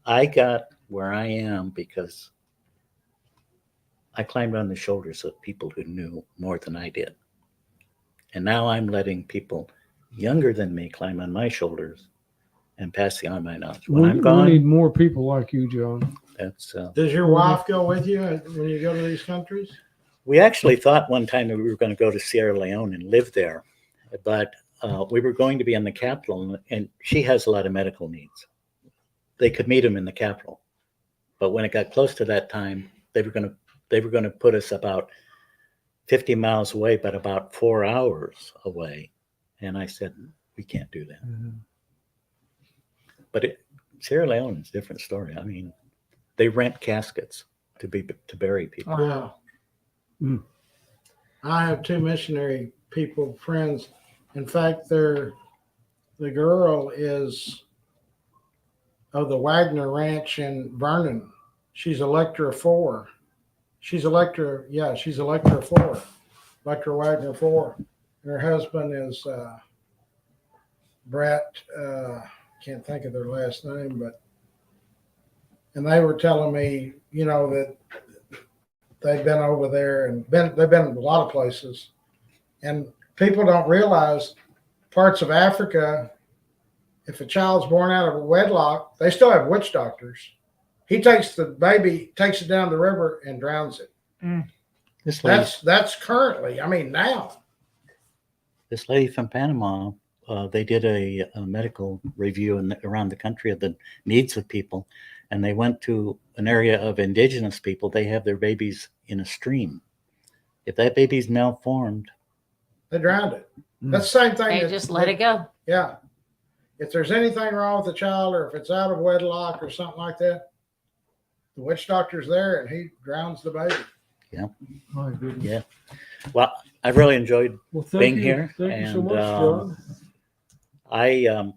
I got where I am because I climbed on the shoulders of people who knew more than I did. And now I'm letting people younger than me climb on my shoulders and passing on my knowledge. When I'm gone, we need more people like you, John. That's Does your wife go with you when you go to these countries? we actually thought one time that we were going to go to Sierra Leone and live there, but we were going to be in the capital, and she has a lot of medical needs. They could meet him in the capital, but when it got close to that time, they were going to put us about 50 miles away, but about 4 hours away. And I said, we can't do that. Mm-hmm. But Sierra Leone is a different story. I mean, they rent caskets. to bury people. Wow. Yeah. Mm. I have two missionary people, friends. In fact, the girl is of the Wagner Ranch in Vernon. She's Electra 4. She's Electra 4. Electra Wagner 4. And her husband is Brett, can't think of their last name, and they were telling me, that they've been over there and they've been in a lot of places. And people don't realize parts of Africa, if a child's born out of a wedlock, they still have witch doctors. He takes the baby, takes it down the river and drowns it. This lady, That's currently, now. this lady from Panama, they did a medical review around the country of the needs of people, and they went to an area of indigenous people. They have their babies in a stream. If that baby's malformed, They drowned it. That's the same thing. They just let it go. Yeah. If there's anything wrong with the child, or if it's out of wedlock or something like that, the witch doctor's there and he drowns the baby. My goodness. yeah. Well, I've really enjoyed Well, thank being you. here, Thank you so and, much, John.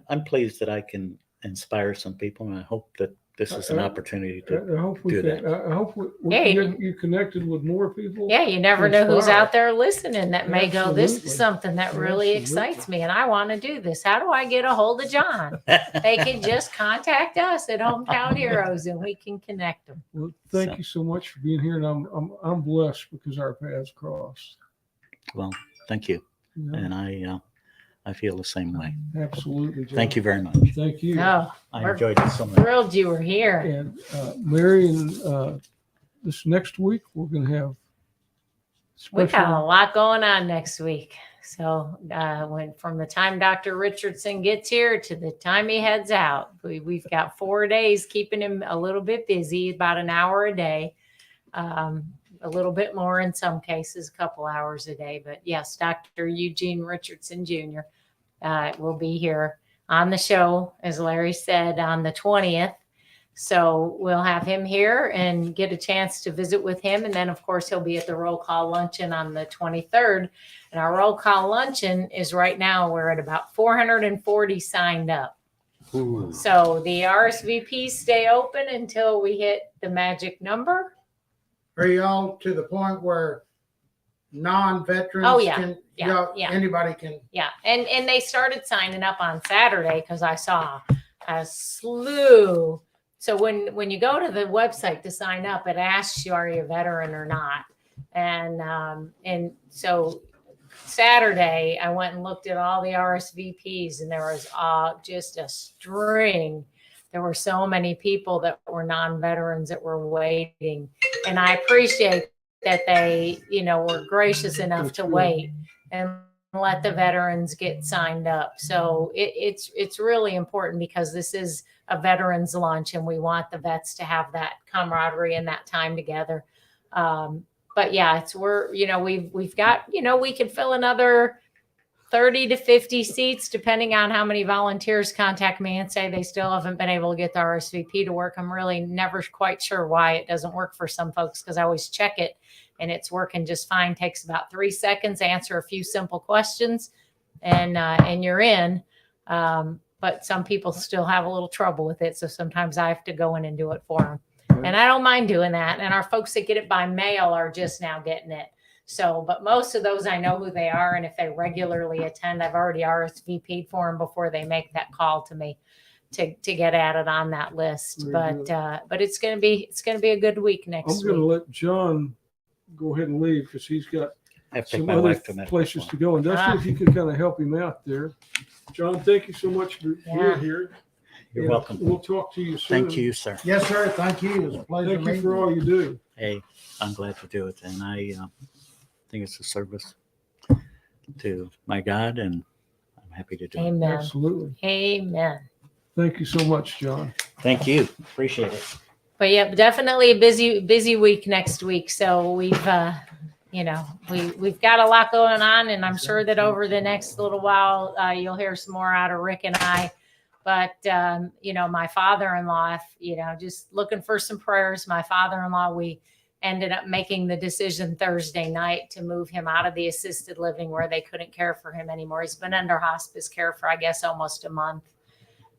I'm pleased that I can inspire some people, and I hope that this is an opportunity to. I hope we do can. that. I hope we Yeah, can get you connected with more people. Yeah, you never know who's Inspire. out there listening that may go, this Absolutely. is something that really Absolutely. excites me and I want to do this. How do I get a hold of John? They can just contact us at Hometown Heroes and we can connect them. Well, thank So- you so much for being here, and I'm blessed because our paths crossed. Well, thank you, Yeah, and I feel the same way. absolutely. John. Thank you very much. Thank you. Oh, I We're- enjoyed it so much. thrilled you were here. And Mary, and this next week we're going to have We got a special. lot going on next week. So when from the time Dr. Richardson gets here to the time he heads out, we've got 4 days keeping him a little bit busy, about an hour a day, a little bit more in some cases, a couple hours a day. But yes, Dr. Eugene Richardson Jr. Will be here on the show, as Larry said, on the 20th. So we'll have him here and get a chance to visit with him. And then, of course, he'll be at the roll call luncheon on the 23rd. And our roll call luncheon is right now, we're at about 440 signed up. Ooh. So the RSVPs stay open until we hit the magic number. Are y'all to the point where non-veterans Oh, yeah. can, Yeah. anybody can? Yeah. And they started signing up on Saturday because I saw a slew. So when you go to the website to sign up, it asks you, are you a veteran or not? And so Saturday, I went and looked at all the RSVPs, and there was just a string. There were so many people that were non-veterans that were waiting. And I appreciate that they, were gracious enough to wait and let the veterans get signed up. So it's really important because this is a veterans lunch and we want the vets to have that camaraderie and that time together. But yeah, we've got, we could fill another 30 to 50 seats, depending on how many volunteers contact me and say they still haven't been able to get the RSVP to work. I'm really never quite sure why it doesn't work for some folks, because I always check it and it's working just fine. Takes about 3 seconds, answer a few simple questions, and you're in. But some people still have a little trouble with it. So sometimes I have to go in and do it for them. And I don't mind doing that. And our folks that get it by mail are just now getting it. So, but most of those, I know who they are. And if they regularly attend, I've already RSVP'd for them before they make that call to me to get added on that list. Very But it's going to be a good week next I'm going to week. let John go ahead and leave because he's got I have to take some my other wife to medical. places to go. And Dusty, if you could kind of help him out there. John, thank you so much for being here. You're And welcome. We'll talk to you soon. Thank you, sir. Yes, sir. Thank you. It was a pleasure Thank you meeting for all you do. Hey, I'm glad to do it, and I think it's a service to my God, and I'm happy to do it. Amen. Absolutely. Amen. Thank you so much, John. Thank you. Appreciate it. But yeah, definitely a busy week next week. So we've got a lot going on, and I'm sure that over the next little while you'll hear some more out of Rick and I. But, my father-in-law, just looking for some prayers. My father-in-law, we ended up making the decision Thursday night to move him out of the assisted living where they couldn't care for him anymore. He's been under hospice care for, I guess, almost a month.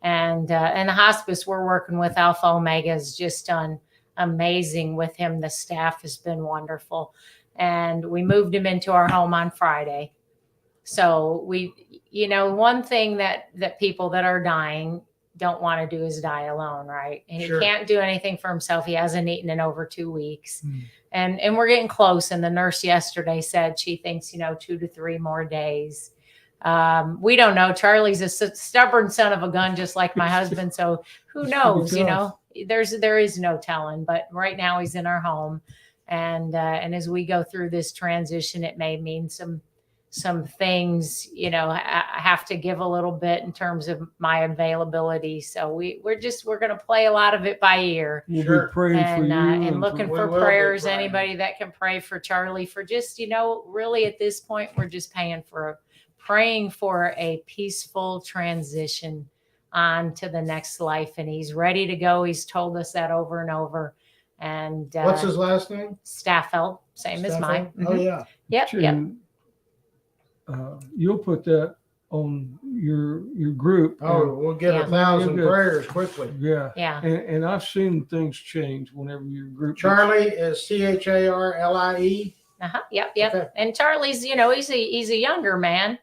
And the hospice we're working with, Alpha Omega, has just done amazing with him. The staff has been wonderful. And we moved him into our home on Friday. So one thing that people that are dying don't want to do is die alone, right? And Sure. he can't do anything for himself. He hasn't eaten in over 2 weeks. And we're getting close. And the nurse yesterday said she thinks, 2 to 3 more days. We don't know. Charlie's a stubborn son of a gun, just like my husband. So who knows, there is no telling, but right now he's in our home. And as we go through this transition, it may mean some things, I have to give a little bit in terms of my availability. So we're going to play a lot of it by ear. We'll Sure. be praying for you And looking We for will be prayers. praying. Anybody that can pray for Charlie, for just, really at this point, we're just praying for a peaceful transition on to the next life. And he's ready to go. He's told us that over and over. And What's his last name? Staffeld, same as mine. Oh, yeah. Yep. And, you'll put that on your group. Oh, we'll get Yeah. 1,000 You're good. prayers quickly. Yeah. Yeah. And I've seen things change whenever your group. Charlie is Charlie. Yep. Okay. And Charlie's, he's a younger man,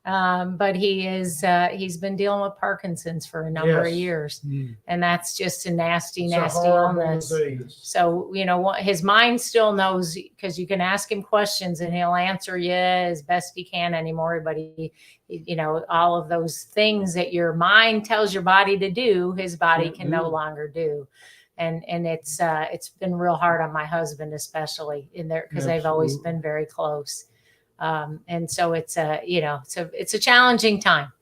but he's been dealing with Parkinson's for a number of Yes. years, Mm. and that's just a nasty, It's a nasty horrible illness. disease. So his mind still knows, because you can ask him questions and he'll answer you as best he can anymore. But all of those things that your mind tells your body to do, his body Can't can no do. longer do. And it's been real hard on my husband, especially in there, because they've always Absolutely. been very close. And so it's a challenging time.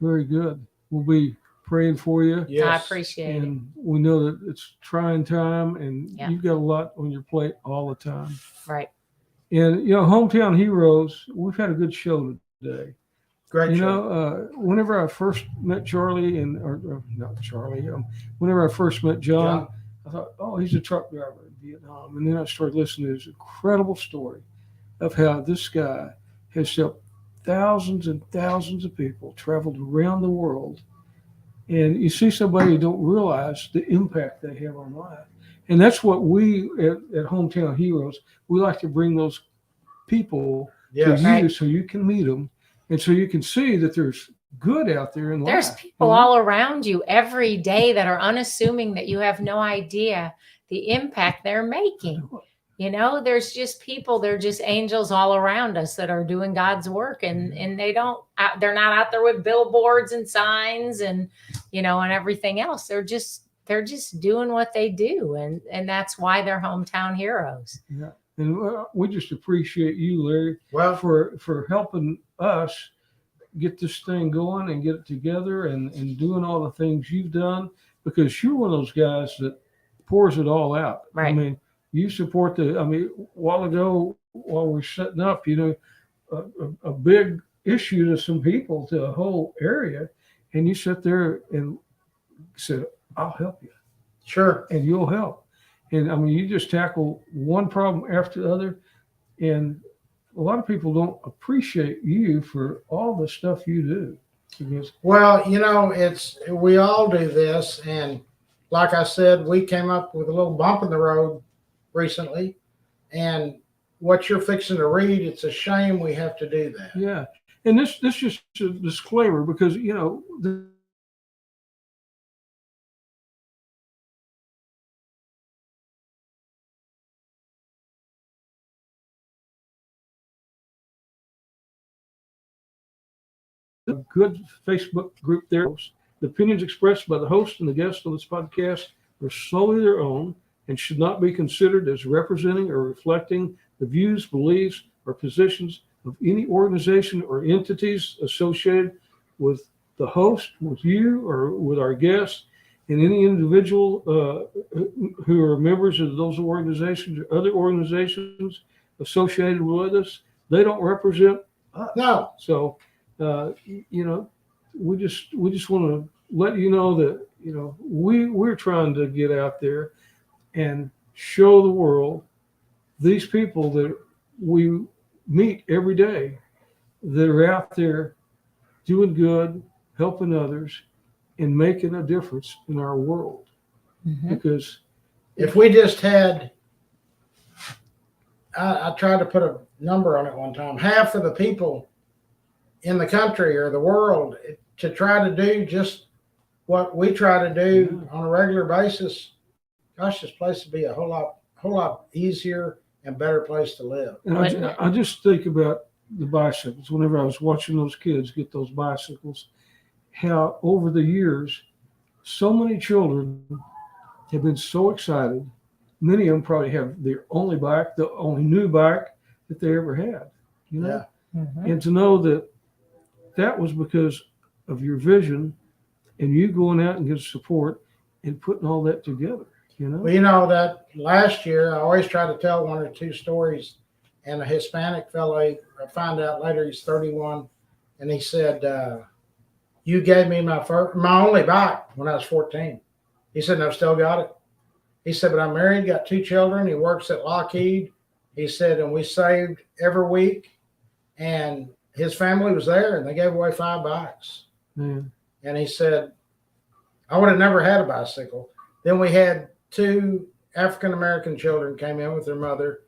Very good. We'll be praying for you. Yes. I appreciate it. And we know that it's trying time, and Yeah. you've got a lot on your plate all the time. Right. And Hometown Heroes, we've had a good show today. Great show. Whenever I first met Charlie, or not Charlie, whenever I first met John, I thought, oh, he's a truck driver in Vietnam. And then I started listening to his incredible story of how this guy has helped thousands and thousands of people, traveled around the world. And you see somebody who don't realize the impact they have on life. And that's what we at Hometown Heroes, we like to bring those people Yes. to you, Right. so you can meet them, and so you can see that there's good out there in There's life. people all around you every day that are unassuming, that you have no idea the impact they're making. There's just people, they're just angels all around us that are doing God's work, and they're not out there with billboards and signs and everything else. They're just doing what they do, and that's why they're hometown heroes. Yeah. And we just appreciate you, Larry, Well, for helping us get this thing going and get it together, and doing all the things you've done, because you're one of those guys that pours it all out. Right. I mean, you support a while ago, while we're setting up, a big issue to some people, to a whole area, and you sit there and said, I'll help you, sure. and you'll help. And you just tackle one problem after the other. And a lot of people don't appreciate you for all the stuff you do. Because Well, we all do this. And like I said, we came up with a little bump in the road recently. And what you're fixing to read, it's a shame we have to do that. yeah, and this just a disclaimer, because a good Facebook group there. The opinions expressed by the host and the guests on this podcast are solely their own and should not be considered as representing or reflecting the views, beliefs, or positions of any organization or entities associated with the host, with you, or with our guests, and any individual who are members of those organizations or other organizations associated with us. They don't represent us. No. So, we just want to let you know that, you know, we're trying to get out there and show the world these people that we meet every day that are out there doing good, helping others, and making a difference in our world. Mhm. Because If we just had, I tried to put a number on it one time, half of the people in the country or the world to try to do just what we try to do on a regular basis, gosh, this place would be a whole lot easier and better place to live. and Wouldn't it? I just think about the bicycles. Whenever I was watching those kids get those bicycles, how over the years, so many children have been so excited. Many of them probably have their only bike, the only new bike that they ever had, you know? Yeah. Mhm. And to know that that was because of your vision and you going out and getting support and putting all that together, you know? Well, you know that last year, I always try to tell one or two stories, and a Hispanic fellow, I found out later he's 31, and he said, "You gave me my only bike when I was 14." He said, "And I've still got it." He said, "But I'm married, got 2 children. He works at Lockheed." He said, "And we saved every week, and his family was there, and they gave away 5 bikes." Man. And he said, "I would have never had a bicycle." Then we had 2 African American children came in with their mother,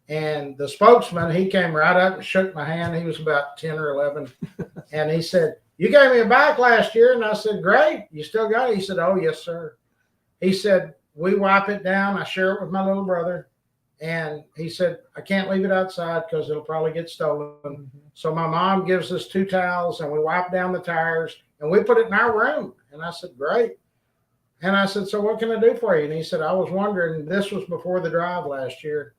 and the spokesman, he came right up and shook my hand. He was about 10 or 11, and he said, "You gave me a bike last year." And I said, "Great, you still got it?" He said, "Oh, yes, sir." He said, "We wipe it down. I share it with my little brother." And he said, "I can't leave it outside because it'll probably get stolen." So my mom gives us 2 towels, and we wipe down the tires, and we put it in our room. And I said, "Great." And I said, "So what can I do for you?" And he said, "I was wondering," this was before the drive last year,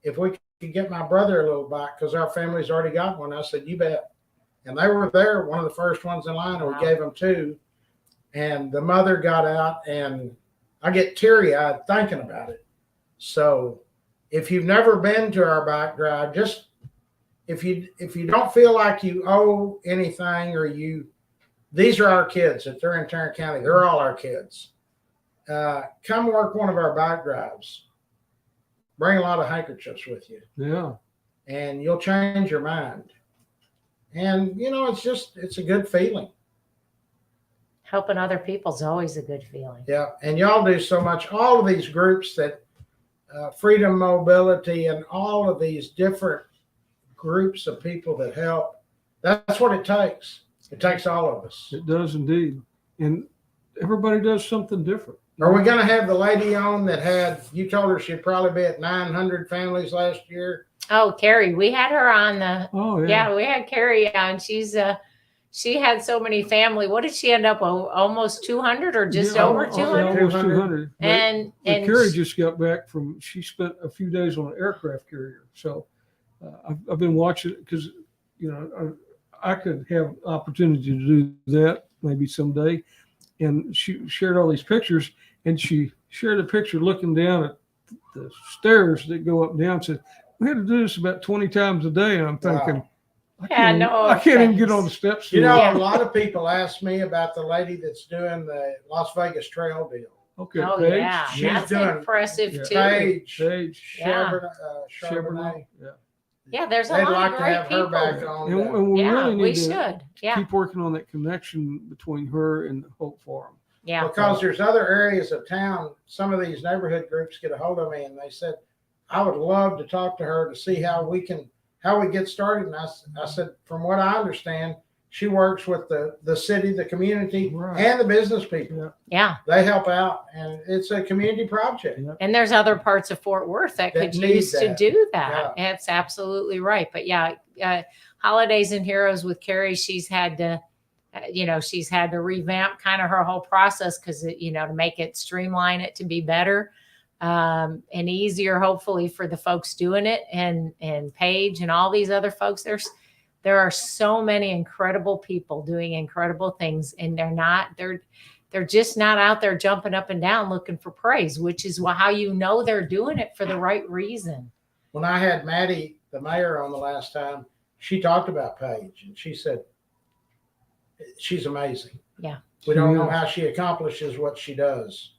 "if we could get my brother a little bike because our family's already got one." I said, "You bet." And they were there, one of the first ones in line, and we Wow. gave them 2. And the mother got out, and I get teary eyed thinking about it. So if you've never been to our bike drive, just if you don't feel like you owe anything, or these are our kids that they're in Tarrant County, they're all our kids. Come work one of our bike drives. Bring a lot of handkerchiefs with you, Yeah. and you'll change your mind. And you know, it's a good feeling. Helping other people's always a good feeling. Yeah, and y'all do so much. All of these groups that Freedom Mobility and all of these different groups of people that help. That's what it takes. It takes all of us. It does indeed. And everybody does something different. Are we going to have the lady on that you told her she'd probably be at 900 families last year? Oh, Carrie, we had her on the. Oh, yeah. Yeah, we had Carrie on. She had so many family. What did she end up? Almost 200 or just Yeah, over yeah, 200? almost 200. And Carrie just got back she spent a few days on an aircraft carrier. So I've been watching it because, you know, I could have opportunity to do that maybe someday. And she shared all these pictures, and she shared a picture looking down at the stairs that go up and down. Said, "We had to do this about 20 times a day." And I'm thinking, Wow. I can't even get on the steps. You know, a lot of people ask me about the lady that's doing the Las Vegas Trail deal. Okay. Oh, Paige? yeah. She's That's doing- impressive, Yeah. too. Paige, Paige. Yeah. Charbonnet. Yeah. Yeah, there's a They'd lot like of to great have people. her back on. And we Yeah, really we need to should. Yeah, keep working on that connection between her and the Hope Farm. yeah. Because there's other areas of town, some of these neighborhood groups get a hold of me and they said, "I would love to talk to her to see how we get started." And I said, from what I understand, she works with the city, the community, Right. and the business people. Yeah. They help out, and it's a community project. And there's other parts of Fort Worth that could That need use to that. do that. That's absolutely right. But yeah, Holidays and Heroes with Carrie, she's had to, she's had to revamp kind of her whole process because, to make it streamline it to be better and easier, hopefully, for the folks doing it, and Paige and all these other folks. There are so many incredible people doing incredible things, and they're just not out there jumping up and down looking for praise, which is how they're doing it for the right reason. When I had Maddie, the mayor, on the last time, she talked about Paige, and she said she's amazing. Yeah. We don't know Yeah. how she accomplishes what she does,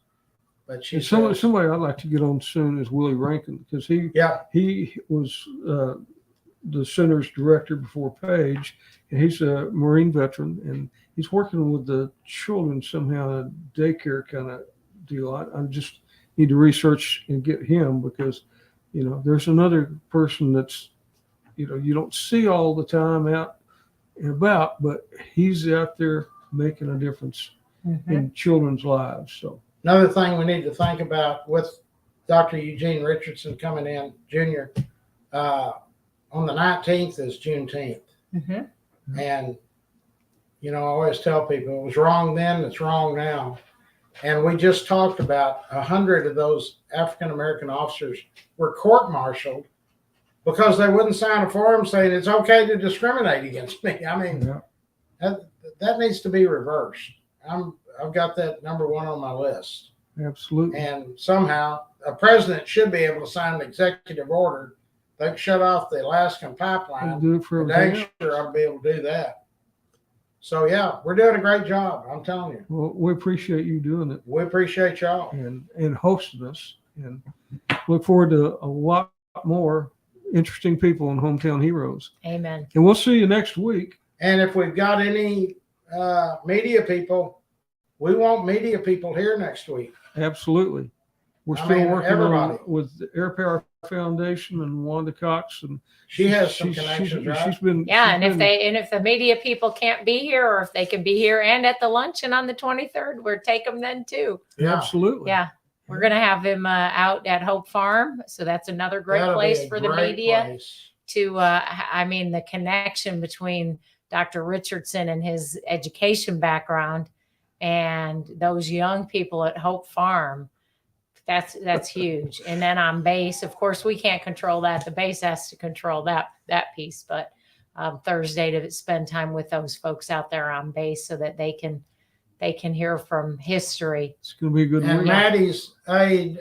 but she And says, somebody I'd like to get on soon is Willie Rankin, because yeah, he was the center's director before Page, and he's a Marine veteran, and he's working with the children somehow, a daycare kind of deal. I just need to research and get him, because there's another person that's you don't see all the time out and about, but he's out there making a difference in children's lives. So another thing we need to think about with Dr. Eugene Richardson coming in, Jr., on the 19th is Juneteenth. And, I always tell people it was wrong then, it's wrong now. And we just talked about 100 of those African-American officers were court-martialed because they wouldn't sign a form saying it's okay to discriminate against me. I mean, that needs to be reversed. I've got that number one on my list. absolutely. And somehow a president should be able to sign an executive order. They can shut off the Alaskan pipeline. Do it for I'm everything dang else. sure I'll be able to do that. So yeah, we're doing a great job. I'm telling you. Well, we appreciate you doing it We appreciate y'all. and hosting us, and look forward to a lot more interesting people in Hometown Heroes. Amen. And we'll see you next week. And if we've got any media people, we want media people here next week. Absolutely. We're I still mean, working everybody. with the Air Power Foundation and Wanda Cox, and She has some she's- connections, right? She's been If the media people can't be here, or if they can be here and at the luncheon on the 23rd, we'll take them then too. Yeah. absolutely. Yeah. We're going to have him out at Hope Farm. So that's another great That'll be place a for the great media place. to, the connection between Dr. Richardson and his education background and those young people at Hope Farm. That's huge. And then on base, of course, we can't control that. The base has to control that piece, but Thursday to spend time with those folks out there on base so that they can hear from history. It's going to be a good And week. Maddie's aide,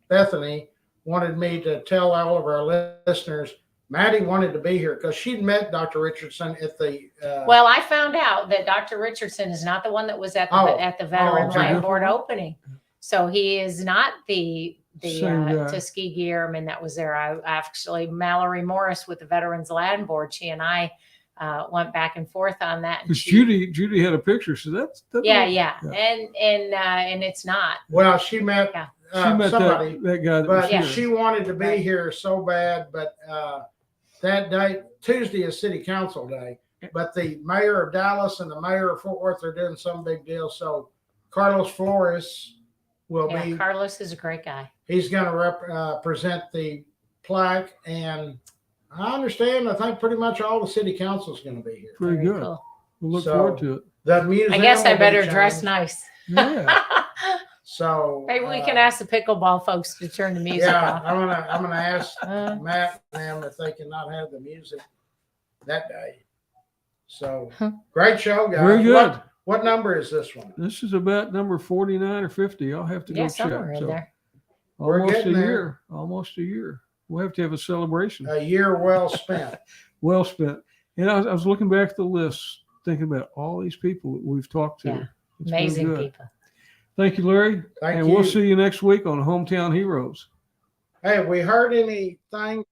Bethany, wanted me to tell all of our listeners, Maddie wanted to be here because she'd met Dr. Richardson at the. Well, I found out that Dr. Richardson is not the one that was at the Veteran okay. Land Board opening. So he is not the Same guy. Tuskegee Airman that was there. I actually, Mallory Morris with the Veterans Land Board, she and I went back and forth on that. And Because she- Judy had a picture, so that's Yeah. Yeah. And it's not. Well, she met Yeah. she met somebody, that guy that but was Yeah. here. she wanted to be Right. here so bad. But that day, Tuesday is City Council Day. But the mayor of Dallas and the mayor of Fort Worth are doing some big deal. So Carlos Flores will Yeah, be. Carlos is a great guy. He's going to present the plaque, and I understand. I think pretty much all the city council is going to be here. Pretty Very good. cool. We'll look So- forward to it. The museum. I guess I will be better dress changed. nice. Yeah. So Maybe we can ask the pickleball folks to turn the music Yeah, off. I'm gonna ask Uh, Matt and them if they cannot have the music that day. So Huh. great show, guys. Very good. What number is this one? This is about number 49 or 50. I'll have to yeah, go somewhere check. in So there. We're almost a getting there. year. Almost a year. We'll have to have a celebration. A year well spent. Well spent. And I was looking back at the list, thinking about all these people that we've talked to. Yeah. It's been Amazing good. people. Thank you, Larry. Thank and you. we'll see you next week on Hometown Heroes. Hey, have we heard anything